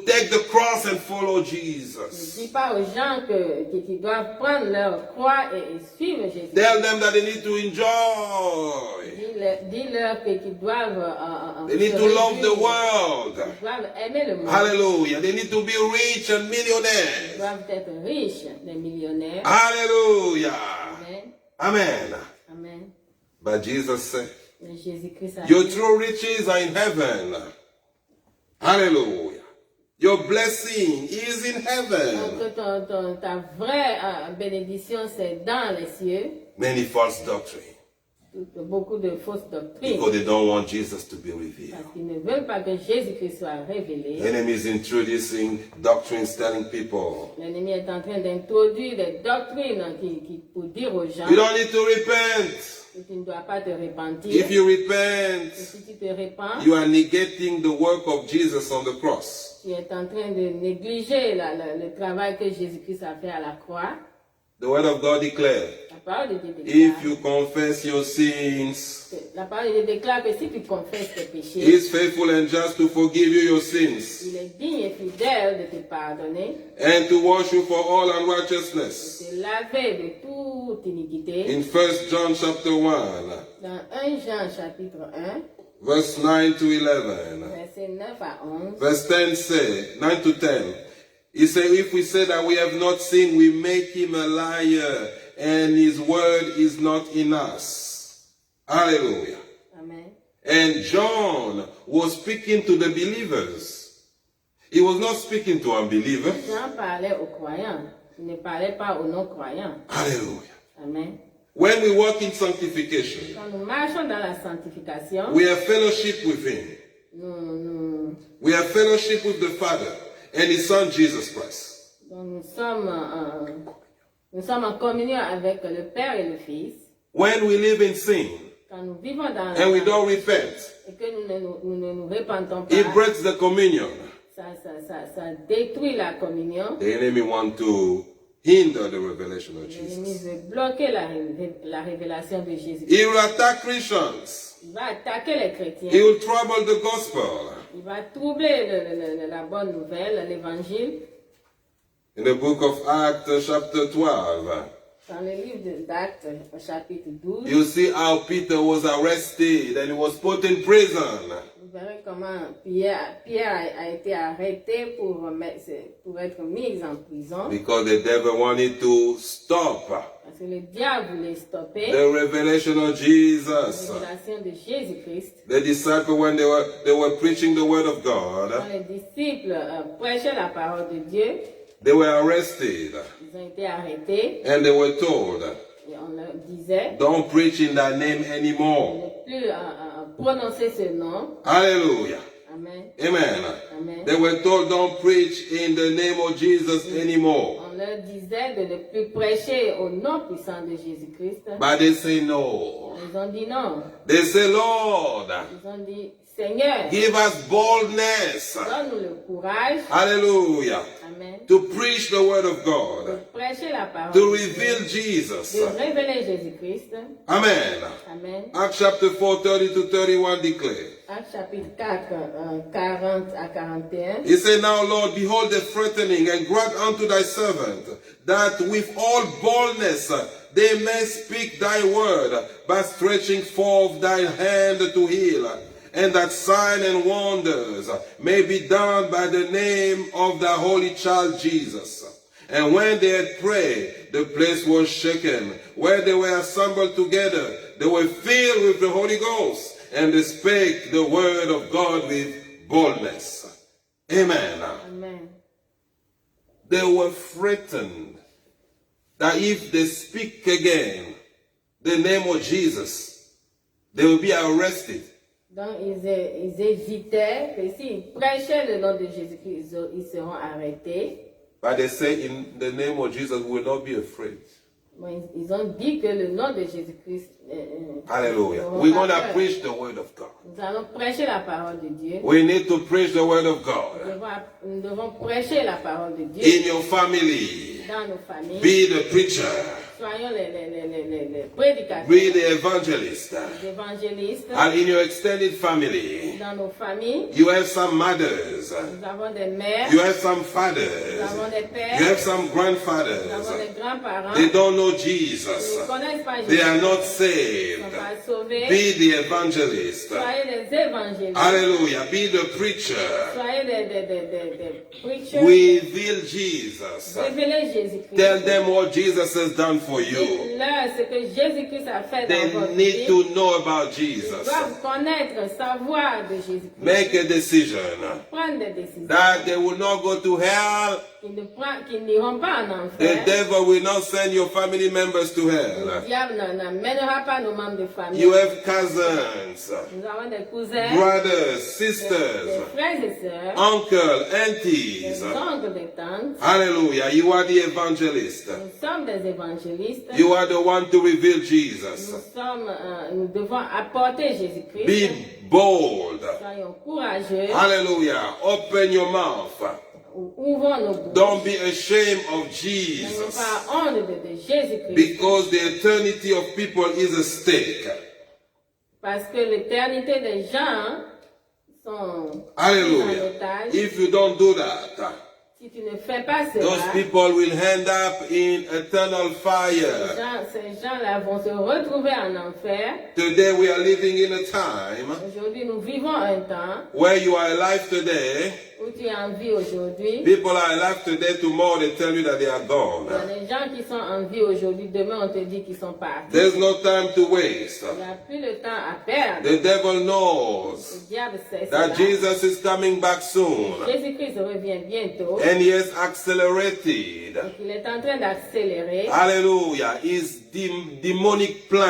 take the cross and follow Ne Jesus. dis pas aux gens qu'ils doivent prendre leur croix et suivre Jésus. Tell them that they need to enjoy. Dis-leur qu'ils doivent They need se to love the réjouir. world. Ils doivent aimer le monde. Hallelujah. They need to be rich and Ils millionaires. doivent être riches, des millionnaires. Hallelujah. Amen. Amen. Amen. But Jesus said, Mais Jésus-Christ a your dit, true riches are in heaven. Hallelujah. Your blessing is in heaven. donc ta vraie bénédiction, c'est dans les cieux. Many false doctrine. Beaucoup de fausses doctrines. Because they don't want Jesus to be revealed. Parce qu'ils ne veulent pas que Jésus-Christ soit révélé. The enemy is introducing doctrines telling people, L'ennemi est en train d'introduire des doctrines pour dire aux gens you don't need to repent. que tu ne dois pas te repentir. If you Et repent, si tu te repens, you are negating the work of Jesus on the cross. tu es en train de négliger le travail que Jésus-Christ a fait à la croix. The word of God declares, La parole de Dieu if déclare, you confess your sins, la parole de Dieu déclare que si tu confesses tes he péchés, is faithful and just to forgive you your sins il est digne et fidèle de te pardonner, and to wash you for all de unrighteousness. te laver de toute iniquité. In 1 John chapter 1, Dans 1 Jean chapitre 1, verse 9 to 11, versets 9 à 11, verse 10 say, 9 to 10, he said, if we say that we have not sinned, we make him a liar, and his word is not in us. Hallelujah. Amen. And John was speaking to the believers. He was not speaking to unbelievers. Jean parlait aux croyants, il ne parlait pas aux non-croyants. Hallelujah. Amen. When we walk in sanctification, Quand nous marchons dans la sanctification, we have fellowship with him. We have fellowship with the Father and his Son Jesus Christ. donc nous sommes en communion avec le Père et le Fils. When we live in sin Quand nous vivons dans and we la don't repent, et que nous ne nous repentons pas, it breaks the communion. ça détruit la communion. The enemy wants to hinder the revelation of L'ennemi Jesus. veut bloquer la révélation de Jésus. He will attack Christians. Il va attaquer les chrétiens. He will trouble the gospel. Il va troubler la bonne nouvelle, l'évangile. In the book of Acts, chapter 12, Dans le livre d'Actes, au chapitre 12, you see how Peter was arrested and he was put in prison. vous verrez comment Pierre a été arrêté pour être mis en prison. Because the devil wanted to stop Parce que le diable voulait stopper the revelation of la Jesus. révélation de Jésus-Christ. The disciples, when they were preaching the word of Quand God, les disciples prêchaient la parole de Dieu, they were arrested ils ont été arrêtés and they were told, et on leur disait don't preach in that name de anymore. ne plus prononcer ce nom. Hallelujah. Amen. Amen. Amen. They were told, don't preach in the name of Jesus anymore. On leur disait de ne plus prêcher au nom puissant de Jésus-Christ. But they say no. Ils ont dit non. They say, Lord, Ils ont dit, Seigneur, give us boldness. donne-nous le courage. Hallelujah. Amen. To preach the word of De God. prêcher la parole. To de Dieu, reveal Jesus. de révéler Jésus-Christ. Amen. Amen. Acts chapter 4, 30 to 31 declare. Actes chapitre 4, 40 à 41. He said, now Lord, behold the threatening, and grant unto thy servant, that with all boldness they may speak thy word, by stretching forth thy hand to heal, and that sign and wonders may be done by the name of the holy child Jesus. And when they had prayed, the place was shaken. Where they were assembled together, they were filled with the Holy Ghost, and they spake the word of God with boldness. Amen. Amen. They were threatened that if they speak again, the name of Jesus, they will be arrested. Donc, ils évitaient que s'ils prêchaient le nom de Jésus-Christ, ils seront arrêtés. But they say, in the name of Jesus, we will not be afraid. Bon, ils ont dit que le nom de Jésus-Christ. Hallelujah. n'auront We're pas going to peur. preach the word of God. Nous allons prêcher la parole de Dieu. We need to preach the word of God. Nous devons prêcher la parole de Dieu In your family, dans nos familles. be the preacher, Soyons les prédicateurs, be the evangelist. les évangélistes. And in your extended family, Dans nos familles, you have some mothers, nous avons des mères, you have some nous fathers, avons des pères, you have some nous grandfathers. avons des grands-parents. They don't know Ils Jesus. ne connaissent pas Jésus. They are not Ils ne saved. sont pas sauvés. Be the evangelist. Soyez des évangélistes. Hallelujah. Be the preacher. Soyez des preachers. Reveal Jesus. Révélez Jésus-Christ. Tell them what Jesus has done for you. Dites-leur ce que Jésus-Christ a fait dans They votre need vie. to know about Ils Jesus. doivent connaître, savoir de Jésus-Christ. Make a decision Prendre des décisions. that they will not go to hell. Qu'ils n'iront pas en The enfer. devil will not send your family members to Le hell. diable n'amènera pas nos membres de famille. You have cousins, Nous avons des cousins, brothers, des sisters, frères et sœurs, uncle, des aunties. oncles, des tantes. Hallelujah. You are the evangelist. Nous sommes des évangélistes. You are the one to reveal Jesus. Nous devons apporter Jésus-Christ. Be bold. Soyons courageux. Hallelujah. Open your mouth. Ouvrons nos bouches. Don't be ashamed of N'ayons Jesus. pas honte de Jésus-Christ. Because the eternity of people is at stake. Parce que l'éternité des gens sont en Hallelujah. otage. If you don't do that, Si tu ne fais pas those cela, people will end up in eternal fire. ces gens-là vont se retrouver en enfer. Today we are living in a time Aujourd'hui, nous vivons un temps where you are alive today. où tu es en vie aujourd'hui. People are alive today, tomorrow they tell you that they are Il y gone. a des gens qui sont en vie aujourd'hui, demain on te dit qu'ils sont partis. There's no time to waste. Il n'y a plus le temps à perdre. The devil Le knows diable sait that cela. Jesus is coming back soon. Jésus-Christ revient bientôt. And he has accelerated. Donc il est en train d'accélérer Hallelujah. His demonic plan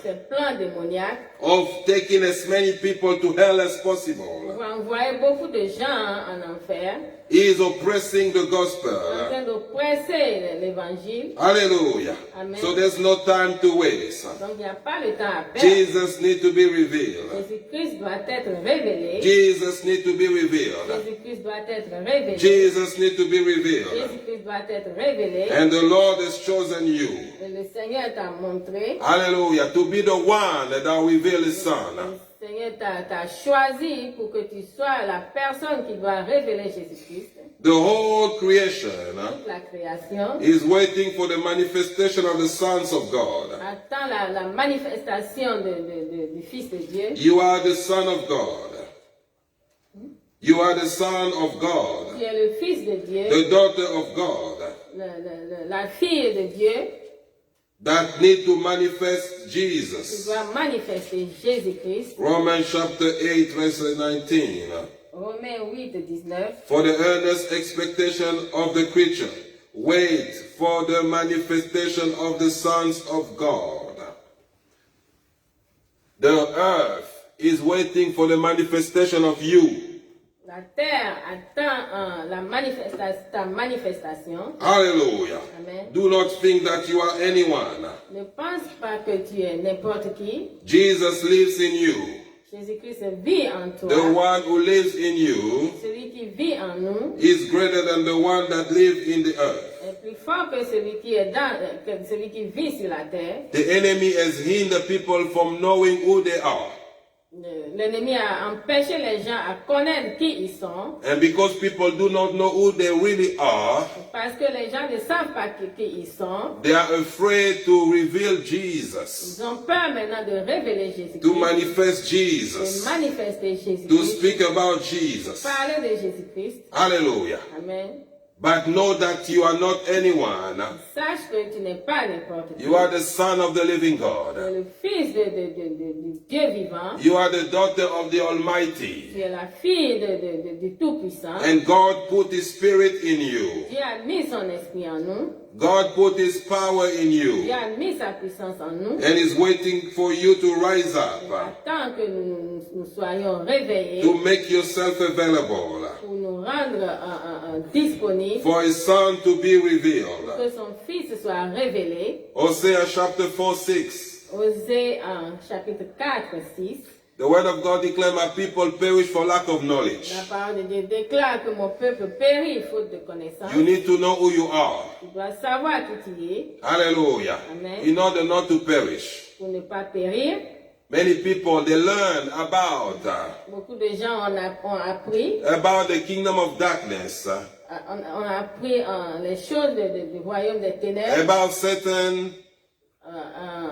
ce plan démoniaque of taking as many people to hell as possible. pour envoyer beaucoup de gens en enfer. He is oppressing the En gospel. train d'oppresser l'évangile. Hallelujah. Amen. So there's no time to waste. Donc il n'y a pas le temps à perdre. Jesus needs to be revealed. Jésus-Christ doit être révélé. Jesus needs to be revealed. Jésus-Christ doit être révélé. Jesus needs to be revealed. Jésus-Christ doit être révélé. And the Lord has chosen you. Et le Seigneur t'a montré. Hallelujah. To be the one that will reveal his son. Le Seigneur t'a choisi pour que tu sois la personne qui doit révéler Jésus-Christ. The whole creation Toute la création is waiting for the manifestation of the sons of God. attend la manifestation du Fils de Dieu. You are the son of God. You are the son of God. Tu es le Fils de Dieu, The daughter of God la fille de Dieu. that need to manifest Tu Jesus. dois manifester Jésus-Christ. Romans chapter 8 verse 19. Romains 8, 19. For the earnest expectation of the creature, wait for the manifestation of the sons of God. The earth is waiting for the manifestation of you. La terre attend ta manifestation. Hallelujah. Amen. Do not think that you are anyone. Ne pense pas que tu es n'importe qui. Jesus lives in you. Jésus-Christ vit en toi. The one who lives in you Celui qui vit en nous is greater than the one that lives in the earth. est plus fort que celui qui est que celui qui vit sur la terre. The enemy has hindered people from knowing who they are. L'ennemi a empêché les gens à connaître qui ils sont. And because people do not know who they really are, Parce que les gens ne savent pas qui ils sont. they are afraid to reveal Jesus, Ils ont peur maintenant de révéler to Jésus-Christ. manifest De Jesus, manifester to Jésus-Christ. speak about Jesus. Parler de Jésus-Christ. Hallelujah. Amen. But know that you are not anyone. Sache que tu n'es pas n'importe qui. You are the son of the living Tu God. es le fils du Dieu vivant. You are the daughter of the Almighty. Tu es la fille du Tout-Puissant. And God put His Spirit in you. Dieu a mis son esprit en nous. God put His power in you. Dieu a mis sa puissance en nous. And is waiting for you to rise Il up, attend que nous soyons réveillés to make yourself available pour nous rendre disponibles, for His Son to be pour revealed. que son Fils soit révélé. Hosea chapter 4:6. Osée en chapitre 4, 6. The word of God declares, my people perish for lack of knowledge. La parole de Dieu déclare que mon peuple périt faute de connaissance. You need to know who you are. Tu dois savoir qui tu es Hallelujah. Amen. In order not to perish. pour ne pas périr. Many people, they learn about Beaucoup de gens ont appris, the kingdom of darkness, ont appris les choses du royaume des ténèbres, about Satan,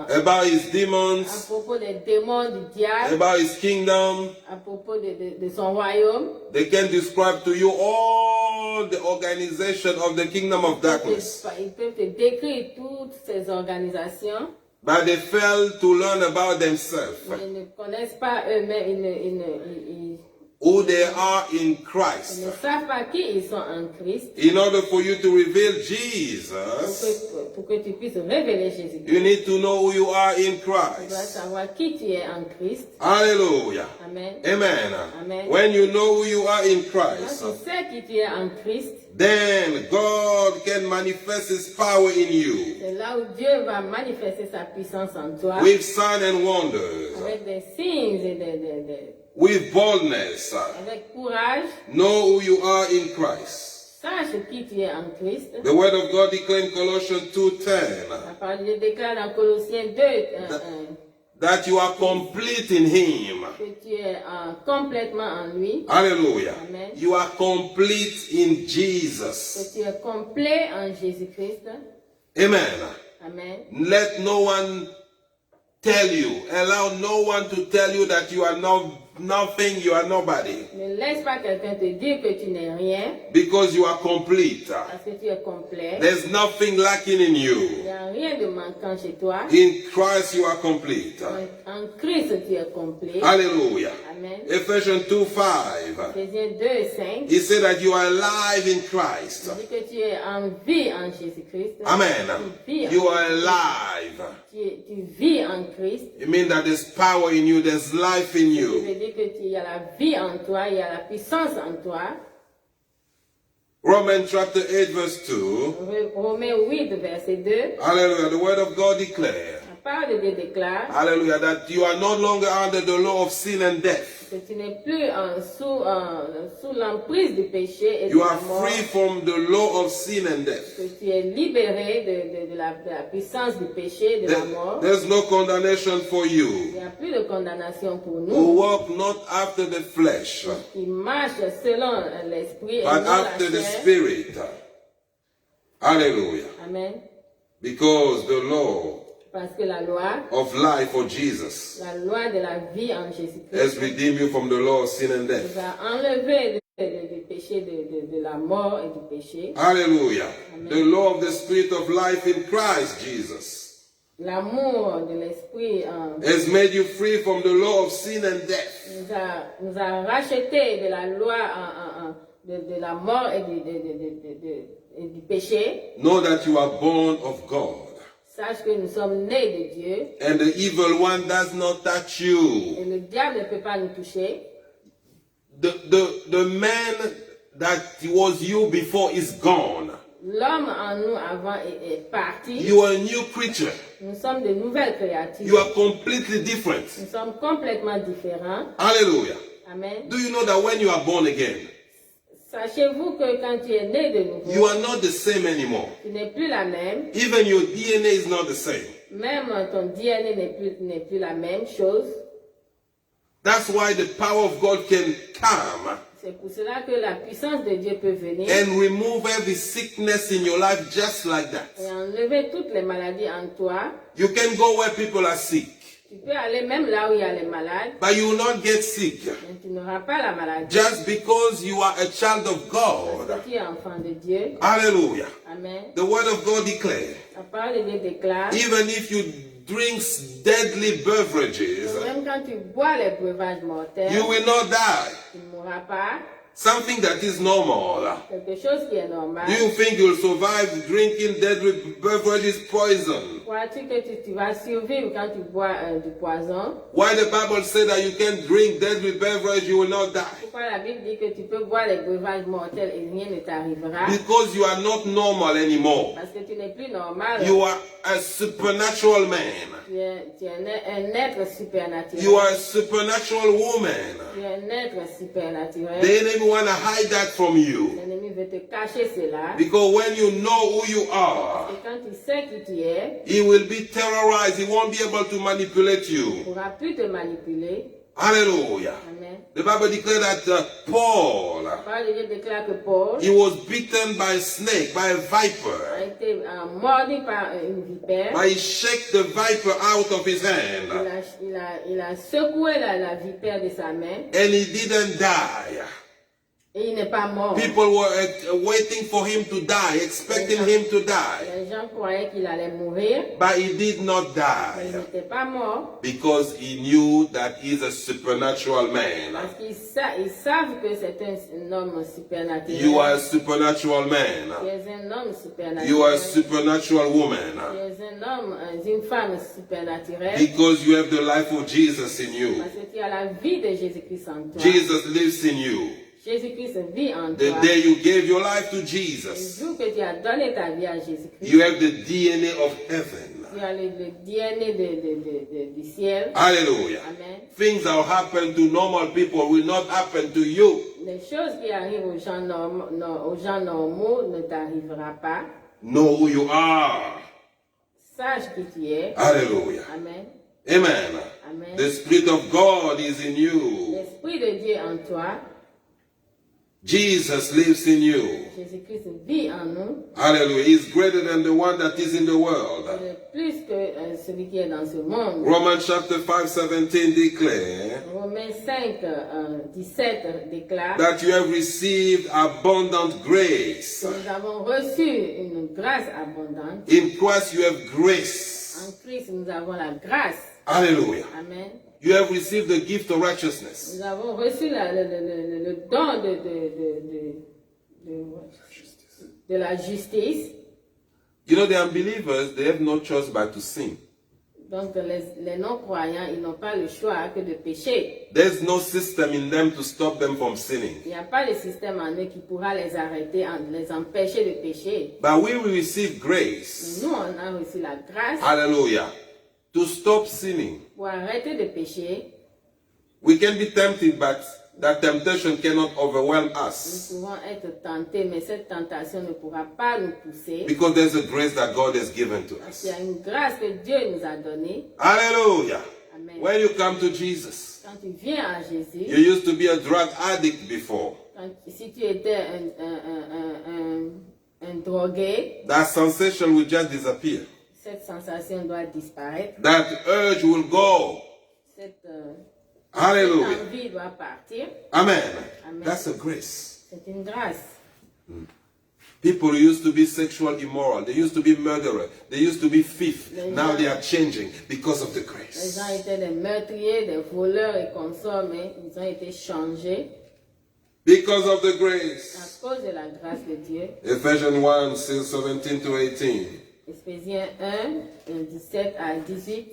about his à demons, propos des démons du diable, about his kingdom. à propos de son royaume. They can describe to you all the organization of the kingdom of darkness. Ils peuvent te décrire toutes ces organisations, But they fail to learn about themselves, mais ils ne connaissent pas eux-mêmes, ils who they are in ne Christ. savent pas qui ils sont en Christ. In order for you to reveal Jesus, Pour que tu puisses révéler Jésus-Christ, you need to know who you are in tu dois Christ. savoir qui tu es en Christ. Hallelujah. Amen. Amen. Amen. When you know who you are in Quand Christ, tu sais qui tu es en Christ, then God can manifest His power in you c'est là où Dieu va manifester sa puissance en toi, with signs and wonders, avec des signes et with boldness. avec courage. Know who you are in Christ. Sache qui tu es en Christ. The word of God declares in Colossians 2:10 La parole de Dieu déclare dans Colossiens 2 that you are complete in Him. que tu es complètement en lui, Hallelujah. Amen. You are complete in que Jesus. tu es complet en Jésus-Christ. Amen. Amen. Let no one tell you, allow no one to tell you that you are nothing, you are nobody, Ne laisse pas quelqu'un te dire que tu n'es rien, because you are complete. parce que tu es complet. There's nothing lacking in Il you. n'y a rien de manquant chez toi. In Christ you are complete. En Christ, tu es complet. Hallelujah. Amen. Ephesians 2:5. Ephésiens 2, 5. He said that you are alive in Christ. Il dit que tu es en vie en Jésus-Christ. Amen. Tu vis en You are Christ. alive. Tu vis en Christ. It means that there's power in you, there's life in Ça you. veut dire que il y a la vie en toi, il y a la puissance en toi. Romans chapter 8 verse 2. Romains 8, verset 2. Hallelujah. The word of God declares. La parole de Dieu déclare Hallelujah. That you are no longer under the law of sin and death. que tu n'es plus sous l'emprise du péché et de You la are mort. free from the law of sin and death. Que tu es libéré de la puissance du péché et de la mort. There's no condemnation for Il you n'y a plus de condamnation pour who nous walk not after the flesh, qui marchent selon l'esprit et but non la after the chair. spirit. Hallelujah. Amen. Because the law Parce que la loi, of life for Jesus la loi de la vie en has Jésus-Christ, redeemed you from the law of sin and nous death. a enlevé du péché, de la mort et du péché. Hallelujah. The law of the spirit of life in Christ Jesus L'amour de l'esprit has made you free from the law of sin and death. nous a racheté de la loi de la mort et du péché. Know that you are born of God. Sache que nous sommes nés de Dieu And the evil one does not touch you. et le diable ne peut pas nous toucher. The man that was you before is gone. L'homme en nous avant est parti. You are a new creature. Nous sommes de nouvelles créatures. You are completely different. Nous sommes complètement différents. Hallelujah. Amen. Do you know that when you are born again, Sachez-vous que quand tu es né de nouveau, you are not the same anymore? tu n'es plus la même. Even your DNA is not the same. Même ton DNA n'est plus la même chose. That's why the power of God can come C'est pour cela que la puissance de Dieu peut venir and remove every sickness in your life just like that. et enlever toutes les maladies en toi. You can go where people are sick. Tu peux aller même là où il y a les malades, but you will not get sick. mais tu n'auras pas la maladie. Just because you are a child of Parce God. que tu es enfant de Dieu. Hallelujah. Amen. The word of God declares, La parole de Dieu déclare, even if you drink deadly beverages, même quand tu bois les breuvages mortels, you will not die. tu ne mourras pas. Something that is normal. Quelque chose qui est normal. Do you think you'll survive drinking deadly beverages poison? Crois-tu que tu vas survivre quand tu bois du poison? Why the Bible said that you can drink deadly beverage, you will not die? Pourquoi la Bible dit que tu peux boire les breuvages mortels et rien ne t'arrivera? Because you are not normal anymore. Parce que tu n'es plus normal. You are a supernatural man. Tu es un être supernaturel. You are a supernatural woman. Tu es un être supernaturel. The enemy want to hide that from you. L'ennemi veut te cacher cela. Because when you know who you are, Et quand tu sais qui tu es, he will be terrorized. He won't be able to manipulate il ne you. pourra plus te manipuler. Hallelujah. Amen. The Bible declared that Paul, La parole de Dieu déclare que Paul he was beaten by a snake, by a a viper. été mordu par une vipère. But he shook the viper out of his hand. Il a secoué la vipère de sa main And he didn't die. et il n'est pas mort. People were waiting for him to die, expecting him to die. Les gens croyaient qu'il allait mourir, But he did not mais il die. n'était pas mort Because he knew that he's a supernatural man. parce qu'ils savent que c'est un homme supernaturel. You are a supernatural Tu man. es un homme supernaturel. You are a supernatural Tu woman. es un homme, une femme supernaturelle Because you have the life of Jesus in you. parce que tu as la vie de Jésus-Christ en toi. Jesus lives in you. Jésus-Christ vit en The toi. day you gave your life to Le Jesus, jour que tu as donné ta vie à Jésus-Christ, you have the DNA of heaven. tu as le DNA du ciel. Hallelujah. Amen. Things that happen to normal people will not happen to you. Les choses qui arrivent aux gens normaux ne t'arrivera pas. Know who you are. Sache qui tu es. Hallelujah. Amen. Amen. Amen. The Spirit of God is in you. L'Esprit de Dieu en toi. Jesus lives in you. Jésus-Christ vit en nous. Hallelujah. He's greater than the one that is in the world. Il est plus que celui qui est dans ce monde. Romans chapter 5:17 declare Romains 5, 17 déclare that you have received abundant grace. que nous avons reçu une grâce abondante. In Christ you have grace. En Christ, nous avons la grâce. Hallelujah. Amen. You have received the gift of righteousness. Nous avons reçu le don de la justice. You know, the unbelievers, they have no choice but to sin. Donc les non-croyants, ils n'ont pas le choix que de pécher. There's no system in them to stop them from sinning. Il n'y a pas de système en eux qui pourra les arrêter, les empêcher de pécher. But we will receive grace. Mais nous, on a reçu la grâce Hallelujah. To stop sinning. pour arrêter de pécher. We can be tempted, but that temptation cannot overwhelm Nous us. pouvons être tentés, mais cette tentation ne pourra pas nous pousser. Because there's a grace that God has given to Parce us. qu'il y a une grâce que Dieu nous a donnée. Hallelujah. Amen. When you come to Jesus, Quand tu viens à Jésus, you used to be a drug addict before. si tu étais un drogué, That sensation will just disappear. cette sensation doit disparaître. That urge will go. Cette Hallelujah. envie doit partir. Amen. Amen. That's a grace. C'est une grâce. People used to be sexual immoral. They used to be murderers. They used to be thieves. Now they are changing because of the Les grace. gens étaient des meurtriers, des voleurs et consorts, mais ils ont été changés Because of the à grace. cause de la grâce de Dieu. Ephesians 1, 17 to 18. Éphésiens 1, 17 à 18.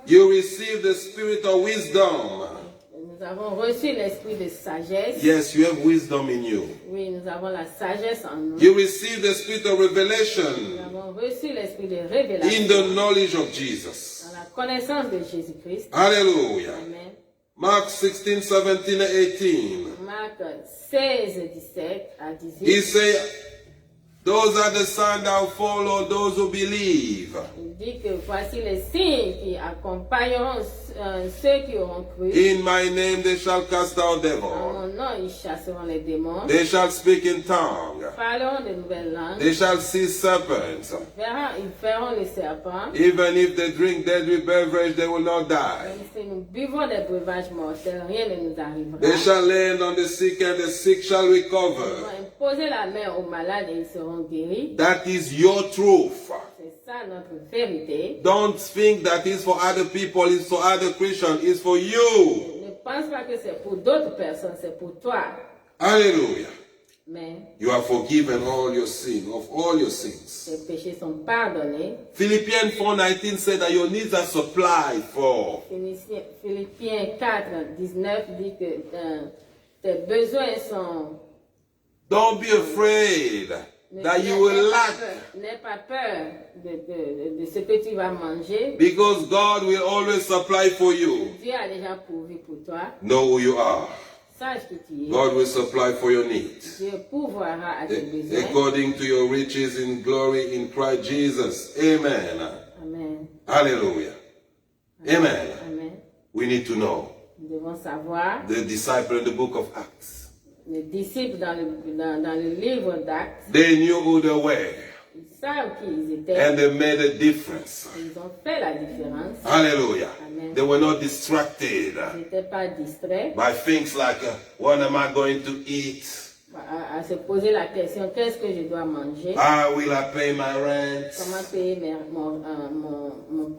You receive the spirit of wisdom. Nous avons reçu l'esprit de sagesse. Yes, you have wisdom in you. Oui, nous avons la sagesse en nous. You receive the spirit of Nous revelation avons reçu l'esprit de in révélation the knowledge of Jesus. dans la connaissance de Jésus-Christ. Hallelujah. Amen. Mark 16, 17, and 18. Marc 16, 17 à He 18. said, Those are the signs that will follow those who believe. Il dit que voici les signes qui accompagneront ceux qui auront cru. In my name they shall cast out En devils. mon nom, ils chasseront les démons. They shall speak in tongues. Ils parleront de nouvelles langues. They shall see serpents. Ils feront les serpents. Even if they drink deadly beverage, they will not die. Même si nous buvons des breuvages mortels, rien ne nous arrivera. They shall lay hands on the sick and the sick shall Ils recover. vont imposer la main aux malades et ils seront guéris. That is your truth. C'est ça notre vérité. Don't think that it's for other people, it's for other Christians, it's for you. Ne pense pas que c'est pour d'autres personnes, c'est pour toi. Hallelujah. Mais You are forgiven all your sin, of all your sins. tes péchés sont pardonnés. Philippians 4:19 said that your needs are supplied for. Philippiens 4, 19 dit que tes besoins sont... Don't be afraid that you will lack, N'aie pas peur de ce que tu vas manger. because God will always supply for you. Dieu a déjà pourvu pour toi. Know who you are. Sache que tu es. God will supply for your needs. Dieu pourvoira à tes besoins. According to your riches in glory in Christ Jesus. Amen. Amen. Hallelujah. Amen. Amen. We need to know. Nous devons savoir, The disciple in the book of Acts, les disciples dans le livre d'Actes, they knew who they were ils savent qui ils étaient. and they made a difference. Ils ont fait la différence. Hallelujah. Amen. They were not distracted Ils n'étaient pas distraits by things like, what am I going to eat? à se poser la question, qu'est-ce que je dois manger? How will I pay my rent? Comment payer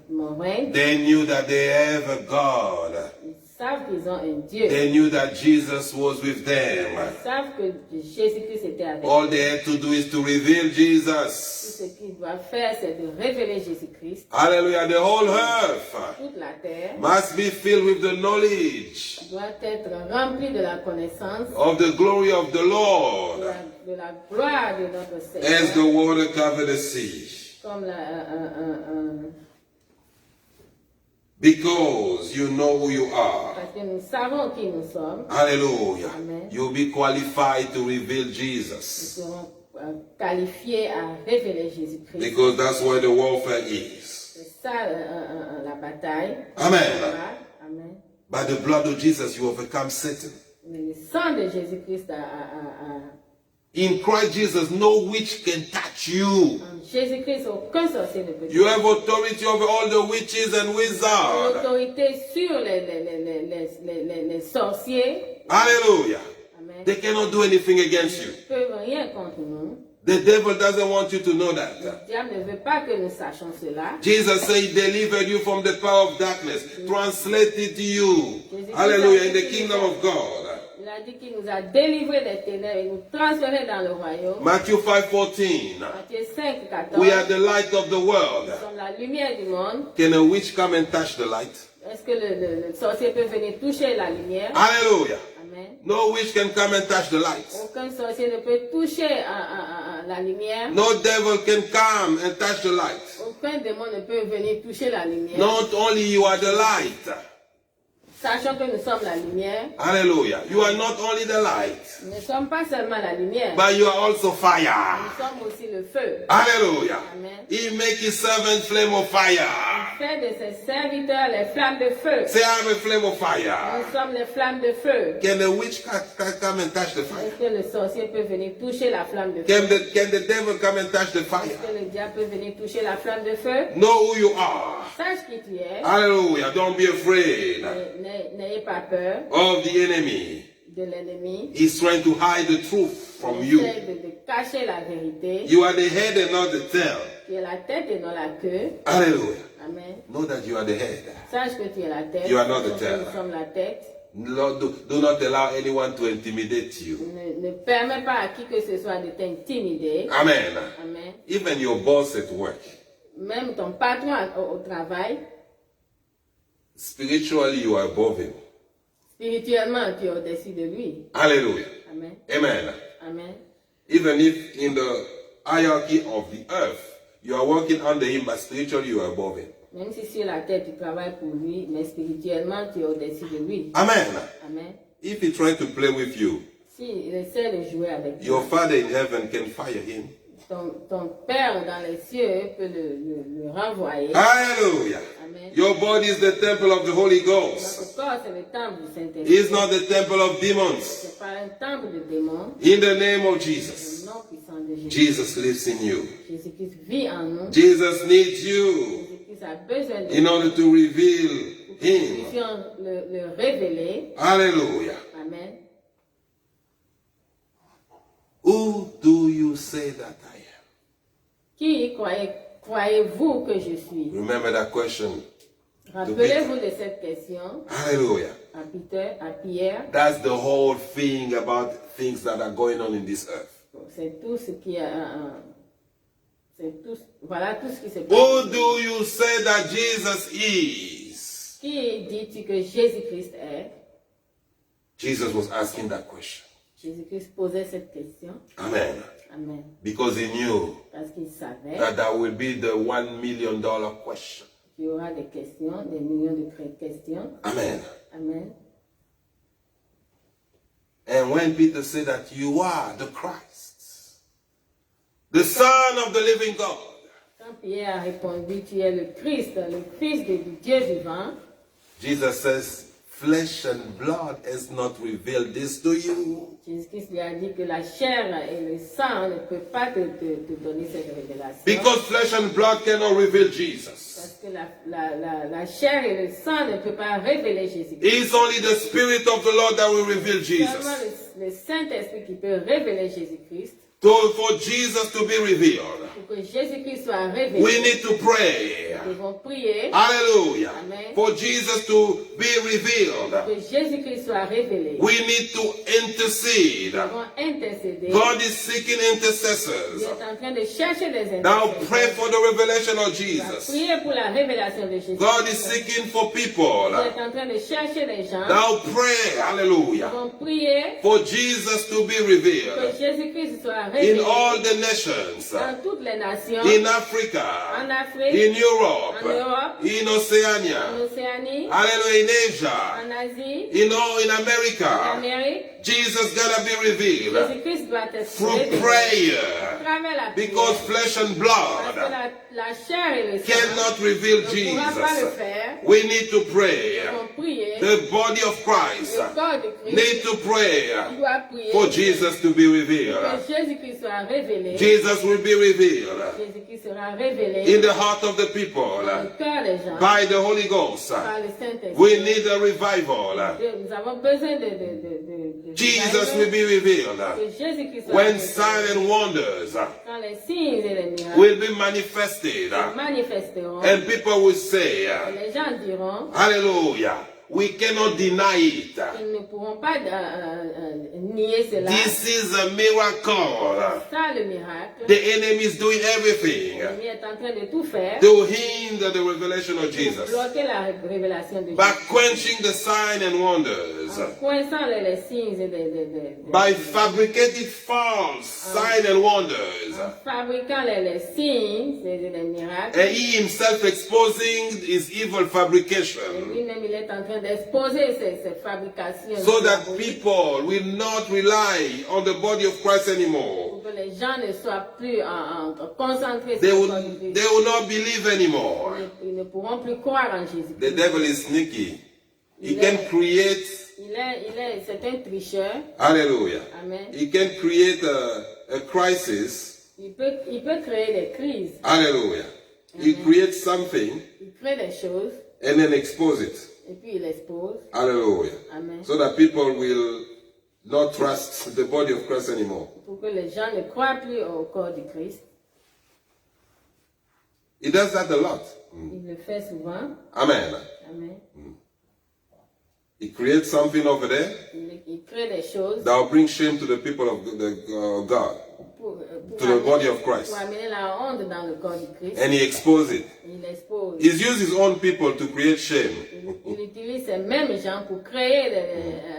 mon règne? They knew that they have a God. Ils savent qu'ils ont un Dieu. They knew that Jesus was with them. Ils savent que Jésus-Christ était avec eux. All they had to do is to reveal Tout Jesus. ce qu'ils doivent faire, c'est de révéler Jésus-Christ. Hallelujah. The whole earth Toute la terre must be filled with the knowledge doit être remplie de la connaissance of the glory of the de Lord la gloire de notre as the Seigneur. water covered the sea. Comme Because you know who you are. parce que nous savons qui nous sommes, Hallelujah. Amen. You'll be qualified to reveal nous Jesus. serons qualifiés à révéler Jésus-Christ. Because that's where the warfare is. C'est ça la bataille. Amen. Amen. By the blood of Jesus, you overcome Satan. Mais le sang de Jésus-Christ In Christ Jesus, no witch can touch you. en Jésus-Christ, aucun sorcier ne peut You have authority over all the witches and wizards. l'autorité sur les sorciers. Hallelujah. Amen. They cannot do anything against you. Ils ne peuvent rien contre nous. The devil doesn't want you to know Le that. diable ne veut pas que nous sachions cela. Jesus said he delivered you from the power of darkness. Translated to you. Hallelujah. In the kingdom of God. Il a dit qu'il nous a délivrés des ténèbres et nous transférés dans le royaume. Matthew 5:14. Matthieu 5, 14. We are the light of the world. Nous sommes la lumière du monde. Can a witch come and touch the light? Est-ce que le sorcier peut venir toucher la lumière? Hallelujah. Amen. No witch can come and touch the light. Aucun sorcier ne peut toucher la lumière. No devil can come and touch the light. Aucun démon ne peut venir toucher la lumière. Not only you are the light. Sachant que nous sommes la lumière, Hallelujah. You are not only the light, nous ne sommes pas seulement la lumière, but you are also nous fire. sommes aussi le feu. Hallelujah. Amen. He make his servant flame of fire. Fait de ses serviteurs les flammes de feu. Say, I'm a flame of fire. Nous sommes les flammes de feu. Can the witch come and touch the fire? Est-ce que le sorcier peut venir toucher la flamme de feu? Can the devil come and touch the Est-ce fire? que le diable peut venir toucher la flamme de feu? Know who you are. Sache qui tu es. Hallelujah. Don't be afraid N'ayez pas peur of the enemy. de l'ennemi. He's trying to hide the truth from Il you. essaie de cacher la vérité. You are the head and not the tail. Tu es la tête et non la queue. Hallelujah. Amen. Know that you are the head. Sache que tu es la tête. You are not the Sache que tail. nous sommes la tête. Lord, do not allow anyone to intimidate you. Ne permets pas à qui que ce soit de t'intimider. Amen. Amen. Even your boss at work. Même ton patron au travail, Spiritually, you are above him. spirituellement, tu es au-dessus de lui. Hallelujah. Amen. Amen. Amen. Even if in the hierarchy of the earth, you are working under him, but spiritually you are above him. Même si sur la terre tu travailles pour lui, mais spirituellement tu es au-dessus de lui. Amen. Amen. If he tries to play with you, S'il essaie de jouer avec your toi, Father in heaven can fire him. ton Père dans les cieux peut le renvoyer. Hallelujah. Amen. Your body is the temple of the Holy Ghost. Notre corps, c'est le temple du Saint-Esprit. It's not the temple of demons. C'est pas un temple de démons. In the name of Le Jesus. nom puissant de Jésus. Jesus lives in you. Jésus-Christ vit en nous. Jesus needs you Jésus-Christ a besoin de in nous order to reveal pour que nous Him. puissions le révéler. Hallelujah. Amen. Who do you say that I am? Qui croyez-vous que je suis? Remember that question. Rappelez-vous de cette question Hallelujah. à Peter, à Pierre. That's the whole thing about things that are going on in this earth. C'est tout ce qui voilà tout ce qui se passe. Who do you say that Jesus is? Qui dis-tu que Jésus-Christ est? Jesus was asking that question. Jésus-Christ posait cette question. Amen. Amen. Because he knew Parce qu'il savait that will be the $1 million question. qu'il y aura des questions, des millions de questions. Amen. Amen. And when Peter said that you are the Christ, the Son of the living God, Quand Pierre a répondu, tu es le Christ, le Fils du Dieu vivant, Jesus says, flesh and blood has not revealed this to you. Jésus-Christ lui a dit que la chair et le sang ne peuvent pas te donner cette révélation. Because flesh and blood cannot reveal Jesus. Parce que la chair et le sang ne peuvent pas révéler Jésus-Christ. It's only the Spirit of the Lord that will reveal Seulement Jesus. le Saint-Esprit qui peut révéler Jésus-Christ. For Jesus to be revealed, Pour que Jésus-Christ soit révélé, we need to pray. nous devons prier. Hallelujah. Amen. For Jesus to be revealed, Que Jésus-Christ soit révélé. we need to intercede. Nous devons intercéder. God is seeking Il intercessors. est en train de chercher des Now pray intercesseurs. for the revelation of Il va Jesus. prier pour la révélation de Jésus. God is seeking for people. Il est en train de chercher des gens. Now pray, Nous hallelujah, devons prier for Jesus to be que revealed Jésus-Christ soit in révélé all the nations, dans toutes les nations, in Africa, en Afrique, in Europe, en Europe, in en Oceania, Océanie, hallelujah, in Asia, en Asie, in en America. Amérique. Jesus gotta be revealed Jésus-Christ doit être through révélé à prayer, travers la because prière. flesh and Parce que blood la chair et le sang cannot reveal ne pourra pas le Jesus. faire. We need to pray. Nous devons prier. The body of Christ Le corps de Christ need to pray doit prier for Jesus to be revealed. que Jésus-Christ soit révélé. Jesus will be revealed Jésus-Christ sera révélé in the heart of the people dans le cœur des gens by the Holy Ghost. par le Saint-Esprit. We need a revival. Nous avons besoin de Jesus will be revealed que Jésus-Christ soit when révélé. signs and wonders Quand les signes et les miracles will be manifested, se manifesteront, and people will say, les gens diront hallelujah, we cannot deny it. qu'ils ne pourront pas nier cela. This is a miracle. Ça, le miracle. The enemy is doing everything L'ennemi est en train de tout faire to hinder the revelation of pour Jesus bloquer la révélation de by Jésus. quenching the sign and wonders, En coinçant les signes et des by fabricating false sign and wonders, fabriquant les signes et les miracles. and he himself exposing his evil Et fabrication, lui-même, il est en train d'exposer ces fabrications so that diaboliques people will not rely on the body of Christ anymore. pour que les gens ne soient plus concentrés They sur will, le corps de Christ. they will not believe anymore. Ils ne pourront plus croire en Jésus. The devil is sneaky. He can create, C'est un tricheur. hallelujah, Amen. he can create a crisis, Il peut créer des crises. hallelujah. He creates something Il crée des choses and then expose it, et puis il expose. hallelujah, Amen. so that people will not trust the body of Christ anymore. Pour que les gens ne croient plus au corps du Christ. He does that a lot. Il le fait souvent. Amen. Amen. He creates something over there Il crée des choses that will bring shame to the people of God, pour to the body of Christ, pour amener la honte dans le corps du Christ. and he exposes it. Il expose. He's used his own people to create shame. Il utilise ces mêmes gens pour créer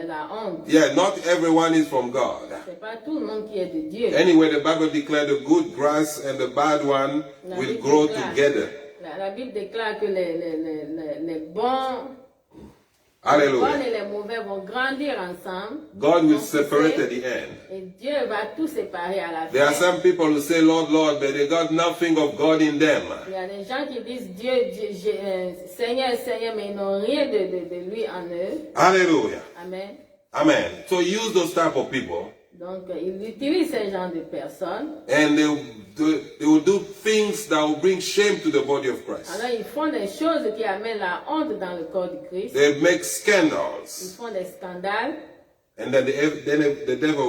la honte. Yeah, not everyone is from God. C'est pas tout le monde qui est de Dieu. Anyway, the Bible declares the good grass and the bad one La will Bible grow déclare- together. La Bible déclare que les bons Les bons Hallelujah. et les mauvais vont grandir ensemble. God will Donc, separate at the end. Et Dieu va tout séparer à la There are fin. some people who say, Lord, Lord, but they got nothing of God in them. Il y a des gens qui disent Dieu, Seigneur, Seigneur, mais ils n'ont rien de lui en eux. Hallelujah. Amen. Amen. So use those type of people, Donc, il utilise ce genre de personnes. and they will do things that will bring shame to the body of Christ. Alors, ils font des choses qui amènent la honte dans le corps du Christ. They make Ils scandals, font des scandales. and then the devil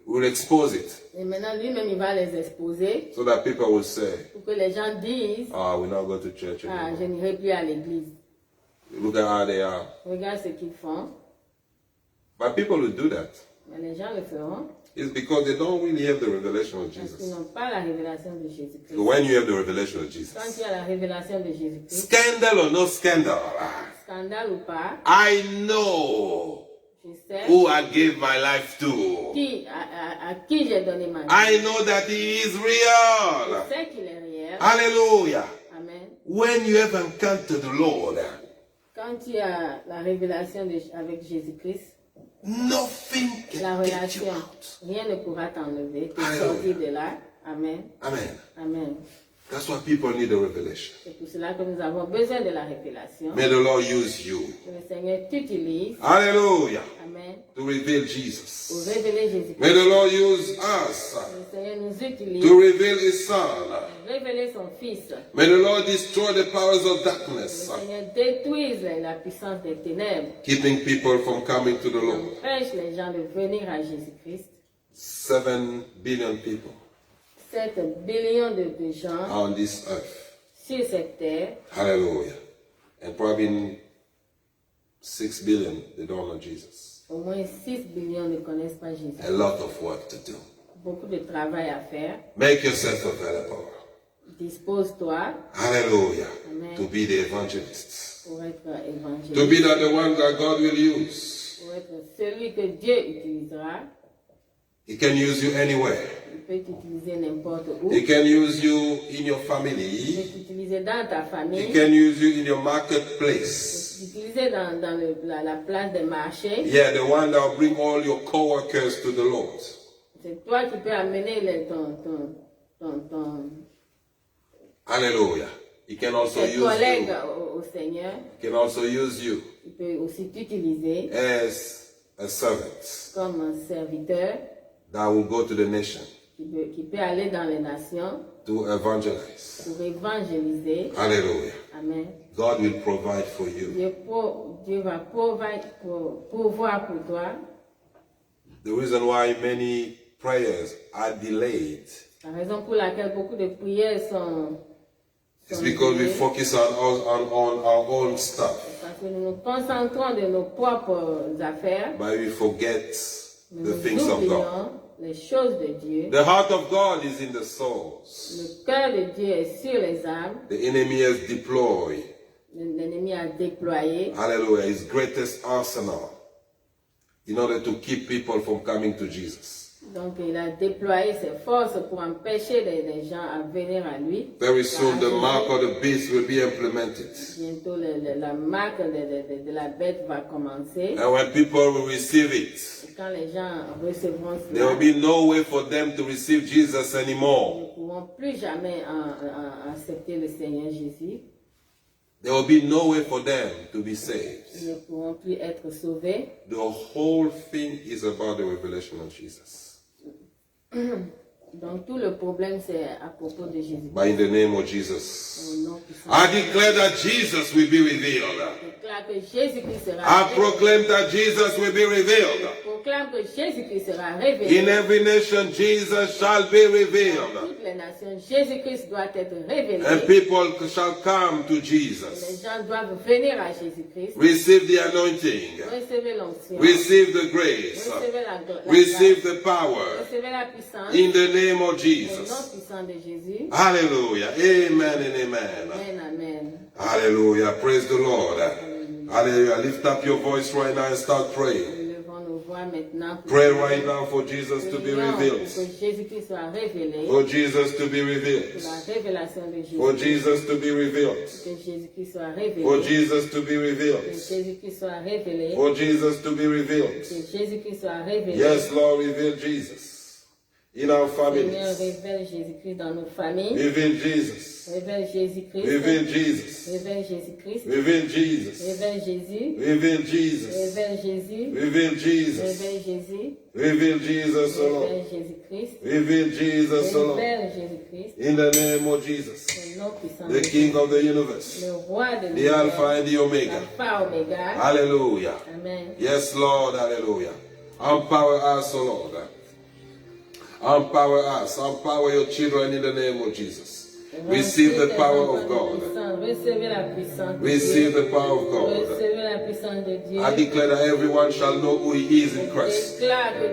will expose it, Et maintenant, lui-même, il va les exposer so that people will say, pour que les gens disent "Ah, we now go to church ah, je anymore. n'irai plus à l'église. Look at how they are." Regarde ce qu'ils font. But people who do that Mais les gens le feront is because they don't really have the revelation of parce qu'ils Jesus. n'ont pas la révélation de Jésus-Christ. So when you have the revelation of Quand Jesus, tu as la révélation de Jésus-Christ, scandal or no scandal, scandale ou pas, I know je sais who I gave my life to. à qui j'ai donné ma vie. I know that He is Je real. sais qu'il est réel. Hallelujah. Amen. When you have encountered the Lord, Quand tu as la révélation avec Jésus-Christ, nothing la can take you relation, out. rien ne pourra t'enlever, te Alléluia. sortir de là. Amen. Amen. Amen. That's why people need a revelation. C'est pour cela que nous avons besoin de la révélation. May the Lord use you. Que le Seigneur t'utilise. Hallelujah. Amen. To reveal Pour Jesus. révéler Jésus-Christ. May the Lord use us Le Seigneur nous utilise to reveal His Son. pour révéler son Fils. May the Lord destroy the powers of Le darkness, Seigneur détruise la puissance des ténèbres. keeping people from coming to the Lord. Empêche les gens de venir à Jésus-Christ. 7 billion people 7 billions de gens are on this earth. sur cette terre. Hallelujah. And probably 6 billion, they don't know Jesus. Au moins 6 billions ne connaissent pas Jésus. A lot of work to do. Beaucoup de travail à faire. Make yourself available. Dispose-toi Hallelujah. Amen. To be the evangelists. pour être To be évangéliste. the one that God will use. Pour être celui que Dieu utilisera. He can use you anywhere. Il peut t'utiliser n'importe où. He can use you in your Il family. peut t'utiliser dans ta He famille. can use you in your marketplace. T'utiliser dans la place des marchés. Yeah, the one that will bring all your co-workers to the Lord. C'est toi qui peux amener Hallelujah. He can also tes use collègues you. au Seigneur. He can also use you Il peut aussi t'utiliser as a servant comme un serviteur that will go to the nation qui peut aller dans les nations to evangelize. pour évangéliser. Hallelujah. Amen. God will provide for you. Dieu va pourvoir pour toi. The reason why many prayers are delayed La raison pour laquelle beaucoup de prières sont is because we délayées, focus on our own stuff, parce que nous nous concentrons de nos propres affaires, but we forget mais the nous things of God. oublions les choses de Dieu. The heart of God is in the souls. Le cœur de Dieu est sur les âmes. The enemy has deployed, L'ennemi a déployé hallelujah, his greatest arsenal in order to keep people from coming to Jesus. Donc il a déployé ses forces pour empêcher les gens à venir à lui. Very soon the mark of the beast will be implemented. Bientôt la marque de la bête va commencer. And when people will receive it, Et quand les gens recevront there will cela, be no way for them to receive Jesus ils anymore. ne pourront plus jamais accepter le Seigneur Jésus. There will be no way for them to be saved. Ils ne pourront plus être sauvés. The whole thing is about the revelation of Jesus. Donc tout le problème c'est à propos de Jésus. But in the name of Jesus, Au nom puissant. I declare that Jesus will be revealed. Je déclare que Jésus-Christ sera I révélé. proclaim that Jesus will be revealed. Je proclame que Jésus-Christ sera révélé. In every nation, Jesus shall be revealed. Toutes les nations, Jésus-Christ doit être révélé. And people shall come to Les Jesus. gens doivent venir à Jésus-Christ. Receive the anointing. Recevez l'onction. Receive the grace. Recevez la Receive grâce. the power. Recevez la puissance. In the name of Au nom Jesus. puissant de Jésus. Hallelujah. Amen and amen. Amen, amen. Hallelujah. Praise the Lord. Hallelujah. Lift up your voice right now and start praying. Nous levons nos voix maintenant. Pray right now for Jesus to be Prions revealed. pour que Jésus-Christ soit révélé. For Jesus to be Pour revealed. la révélation de Jésus. For Jesus to be revealed. Que Jésus-Christ soit révélé. For Jesus to be Que revealed. Jésus-Christ soit révélé. For Jesus to be revealed. Que Jésus-Christ soit révélé. Yes, Lord, reveal Jesus in our Seigneur, families. révèle Jésus-Christ dans nos familles. Reveal Jesus. Révèle Jésus-Christ. Reveal Jesus. Révèle Jésus-Christ. Reveal Jesus. Révèle Jésus. Reveal Jesus. Révèle Jésus. Reveal Jesus. Révèle Jésus. Reveal Jesus, O Lord. Révèle Jésus-Christ. Reveal Jesus, O Lord. Révèle Jésus-Christ. In the name of Jesus, Au nom puissant the de King of the universe, le roi de the l'univers, Alpha and the Omega. Alpha, Omega. Hallelujah. Amen. Yes, Lord, hallelujah. Empower us, O Lord. Empower us. Empower your children in the name of Jesus. Receive the power of God. Recevez la puissance de Receive Dieu. the power of God. Recevez la puissance de Dieu. I declare that everyone shall know who he is in Christ. Déclare que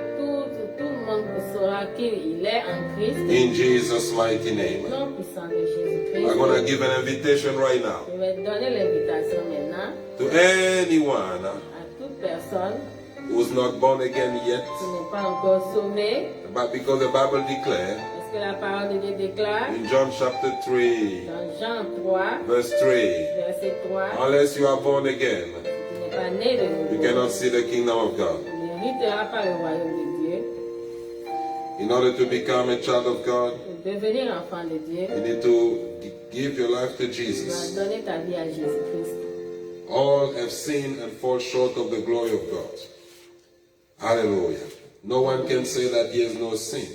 tout le monde saura qu'il est en Christ. In Jesus' mighty Au name. nom puissant de Jésus-Christ. I'm going to give an invitation right now Je vais donner l'invitation maintenant to anyone à toute personne who's not born again yet, qui n'est pas encore sauvée. but because the Bible declares Parce que la parole de Dieu déclare in John chapter 3, dans Jean 3, verse 3, verset 3, unless you are born again, tu n'es pas né de you nouveau. cannot see the kingdom of God. Tu n'hériteras pas le royaume de Dieu. In order to become a child of God, Pour devenir enfant de Dieu, you need to give your life to tu dois Jesus. donner ta vie à Jésus-Christ. All have sinned and fall short of the glory of God. Hallelujah. No one can say that he has no sin.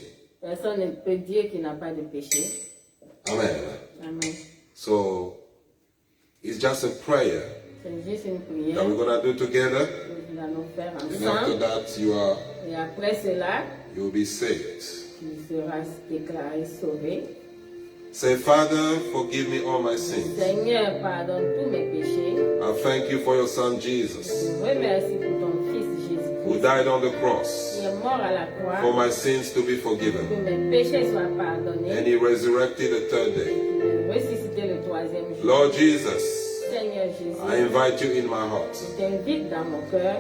Personne ne peut dire qu'il n'a pas de péché. Amen. Amen. So it's just a prayer C'est juste une prière that we're going to do together. que nous allons faire And after ensemble. that, Et après cela, you'll be saved. tu seras déclaré sauvé. Say, Father, forgive me all my sins. Seigneur, pardonne tous mes péchés. I thank you for your son Jesus, Je remercie pour ton Fils who Jésus-Christ died on the cross qui est mort à la croix for my sins to be pour que forgiven. mes péchés soient And pardonnés. he resurrected the third day. De ressusciter le troisième jour. Lord Jesus, Seigneur Jésus, I invite you in my heart. je t'invite dans mon cœur.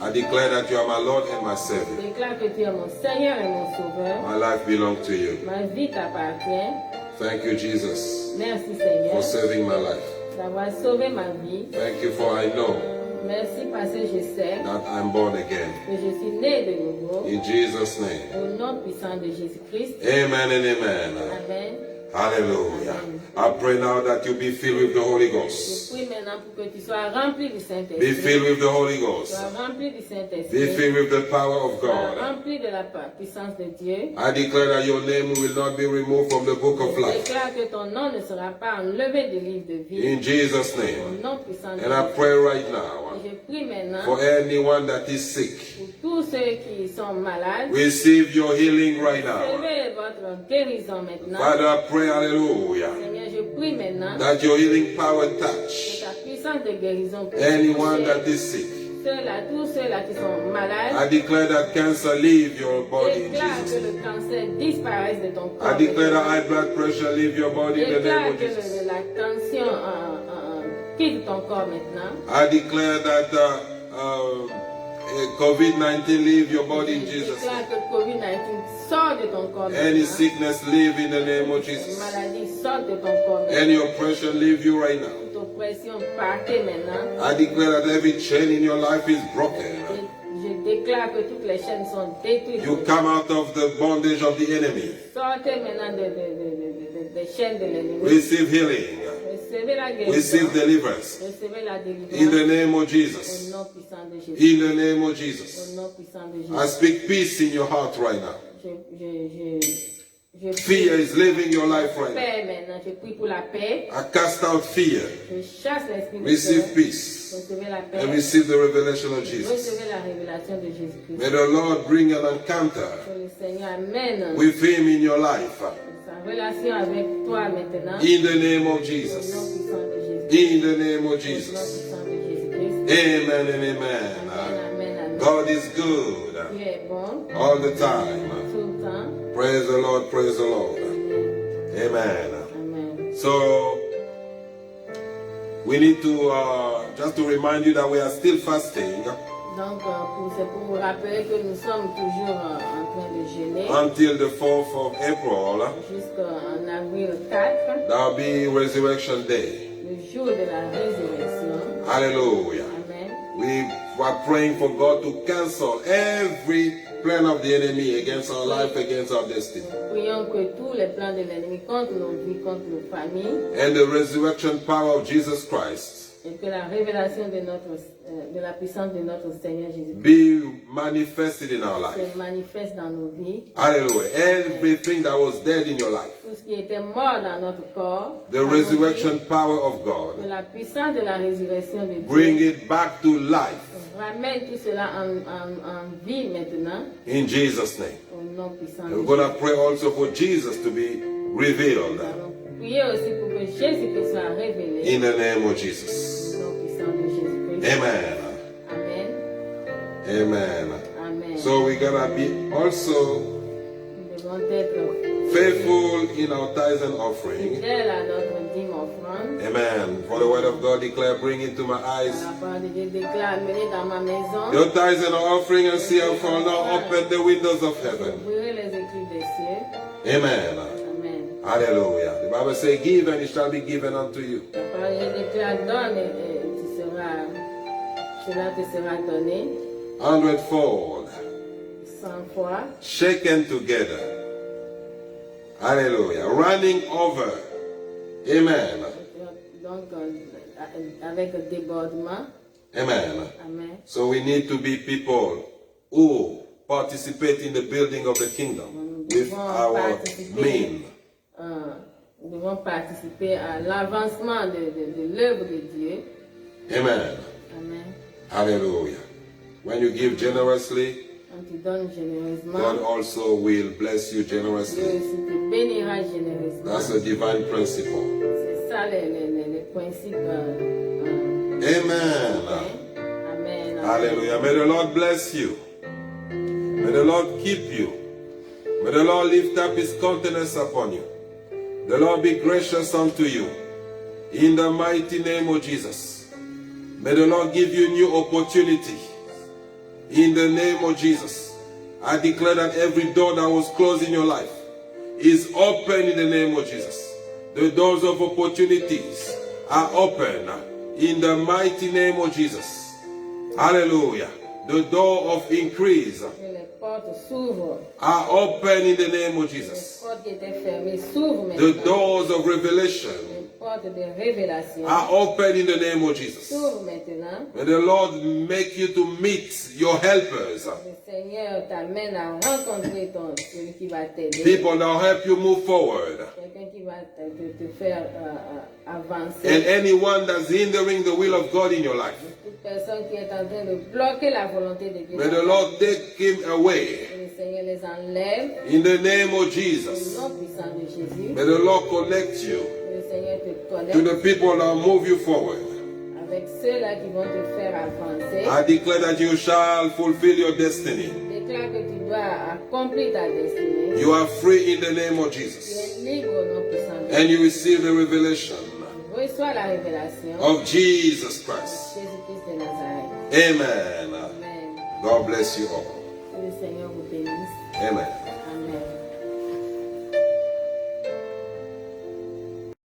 I declare that you are my Lord and my Je Savior. déclare que tu es mon Seigneur et mon Sauveur. My life belongs to you. Ma vie t'appartient. Thank you, Jesus, Merci Seigneur for saving my life. d'avoir sauvé ma vie. Thank you for I know Merci parce que je sais that I'm born again. que je suis né de nouveau. In Jesus' name. Au nom puissant de Jésus-Christ. Amen and amen. Amen. Hallelujah. I pray now that you be filled with the Holy Je Ghost. prie maintenant pour que tu sois rempli du Be Saint-Esprit. filled with the Holy Ghost. Sois rempli du Be Saint-Esprit. filled with the power of Sois God. rempli de la puissance de Dieu. I declare that your name will not be removed from the book of Je life. déclare que ton nom ne sera pas enlevé du livre de vie. In Jesus' Au name. nom puissant de And I Jésus. pray right now Et je prie maintenant for anyone that is sick. pour tous ceux qui sont malades. Receive your healing right now. Recevez votre guérison maintenant. Father, I pray, hallelujah, Seigneur, je prie maintenant that your healing power que touch ta puissance de guérison puisse anyone that toucher is sick. ceux-là, tous ceux-là qui sont malades. I declare that cancer leave your body in Déclare Jesus' que name. le cancer disparaisse de ton corps. I declare that high blood pressure leave your body in the name Déclare of que Jesus. la tension quitte ton corps maintenant. I declare that COVID-19 leave your body in Jesus' Déclare name. que COVID-19 sort de ton corps Any maintenant. sickness leave in the name of Jesus. Maladie sort de ton corps maintenant. Any oppression leave you right now. Toute oppression partez maintenant. I declare that every chain in your life is broken. Je déclare que toutes les chaînes sont détruites. You come out of the bondage of the enemy. Sortez maintenant des chaînes de l'ennemi. Receive healing. Recevez la guérison. Receive deliverance. Recevez la In délivrance. the name of Au Jesus. nom puissant de Jésus. In the name of Au Jesus. nom puissant de I Jésus. speak peace in your heart right now. Je Fear prie is living your life pour right la now. paix maintenant. Je prie pour la paix. I cast out fear. Je chasse l'esprit de Receive peur. peace. Recevez la paix. And receive the revelation of Jesus. Recevez la révélation de Jésus-Christ. May the Lord bring an encounter Que le Seigneur amène with Him in your life. sa relation avec toi maintenant. In the name of Au nom Jesus. puissant de Jésus. In the name of Au nom Jesus. puissant de Jésus-Christ. Amen and Amen, amen. amen, amen. God is good Dieu est bon all the time. tout le temps. Praise the Lord, praise the Lord. Amen. Amen. So, we need to, just to remind you that we are still fasting. Donc, c'est pour vous rappeler que nous sommes toujours en train de jeûner until the 4th of April. jusqu'en avril 4, That'll be Resurrection Day. le jour de la résurrection. Hallelujah. Amen. We are praying for God to cancel every plan of the enemy against our life, against our destiny. Prions que tous les plans de l'ennemi contre nos vies, contre nos familles, And the resurrection power of Jesus Christ et que la révélation de la puissance de notre Seigneur Jésus be manifested in our life. se manifeste dans nos vies. Hallelujah. Everything that was dead in your life, Tout ce qui était mort dans notre corps, the dans nos resurrection vies, power of que God, la puissance de la résurrection de bring Dieu it back to life ramène tout cela en vie maintenant, in Jesus' name. au nom puissant de And we're Jésus. going to pray also for Jesus to be revealed Nous allons prier aussi pour que Jésus soit révélé in the name of Jesus. au nom puissant de Jésus-Christ. Amen. Amen. Amen. Amen. So we're going to be also Nous devons être faithful in our tithes and offering. fidèles à notre dîme offrande. Amen. For the word of God declare, bring it to my eyes. La parole de Dieu déclare, amenez dans ma maison. Your tithes and offering and see how far now open the windows of heaven. Ouvrirez les écrits des cieux. Amen. Amen. Hallelujah. The Bible says, give and it shall be given unto you. La parole de Dieu déclare, donne et cela te sera donné 100-fold. 100 fois. Shaken together. Hallelujah. Running over. Amen. Donc, avec débordement. Amen. Amen. So we need to be people who participate in the building of the kingdom with our means. Nous devons participer à l'avancement de l'œuvre de Dieu. Amen. Amen. Hallelujah. When you give generously, Quand tu donnes généreusement, God also will bless you Dieu generously. aussi te bénira généreusement. That's a divine principle. C'est ça les principes. Amen. Amen. Hallelujah. May the Lord bless you. May the Lord keep you. May the Lord lift up his countenance upon you. The Lord be gracious unto you. In the mighty name of Jesus. May the Lord give you new opportunity. In the name of Jesus. I declare that every door that was closed in your life is open in the name of Jesus. The doors of opportunities are open in the mighty name of Jesus. Hallelujah. The door of increase Que les portes s'ouvrent. are open in the name of Les Jesus. portes qui étaient fermées s'ouvrent The maintenant. doors of revelation Les portes de révélation are open in the name of Jesus. s'ouvrent maintenant. May the Lord make you to meet your helpers, Le Seigneur t'amène à rencontrer celui qui va t'aider. people that will help you move forward. Quelqu'un qui va te faire avancer. And anyone that's hindering the will of God in your life, Toute personne qui est en train de bloquer la volonté de Dieu. may the Lord take him away Que le Seigneur les enlève. in the name of Au Jesus. nom puissant de Jésus. May the Lord connect you Que le Seigneur te to the connecte people that will move you forward. avec ceux-là qui vont te faire avancer. I declare that you shall fulfill your destiny. Déclare que tu dois accomplir ta destinée. You are free in the name of Tu Jesus. es libre au nom puissant de Jésus. And you receive the revelation Reçois la révélation of Jesus Christ. Jésus-Christ de Nazareth. Amen. Amen. God bless you all. Que le Seigneur vous bénisse. Amen. Amen.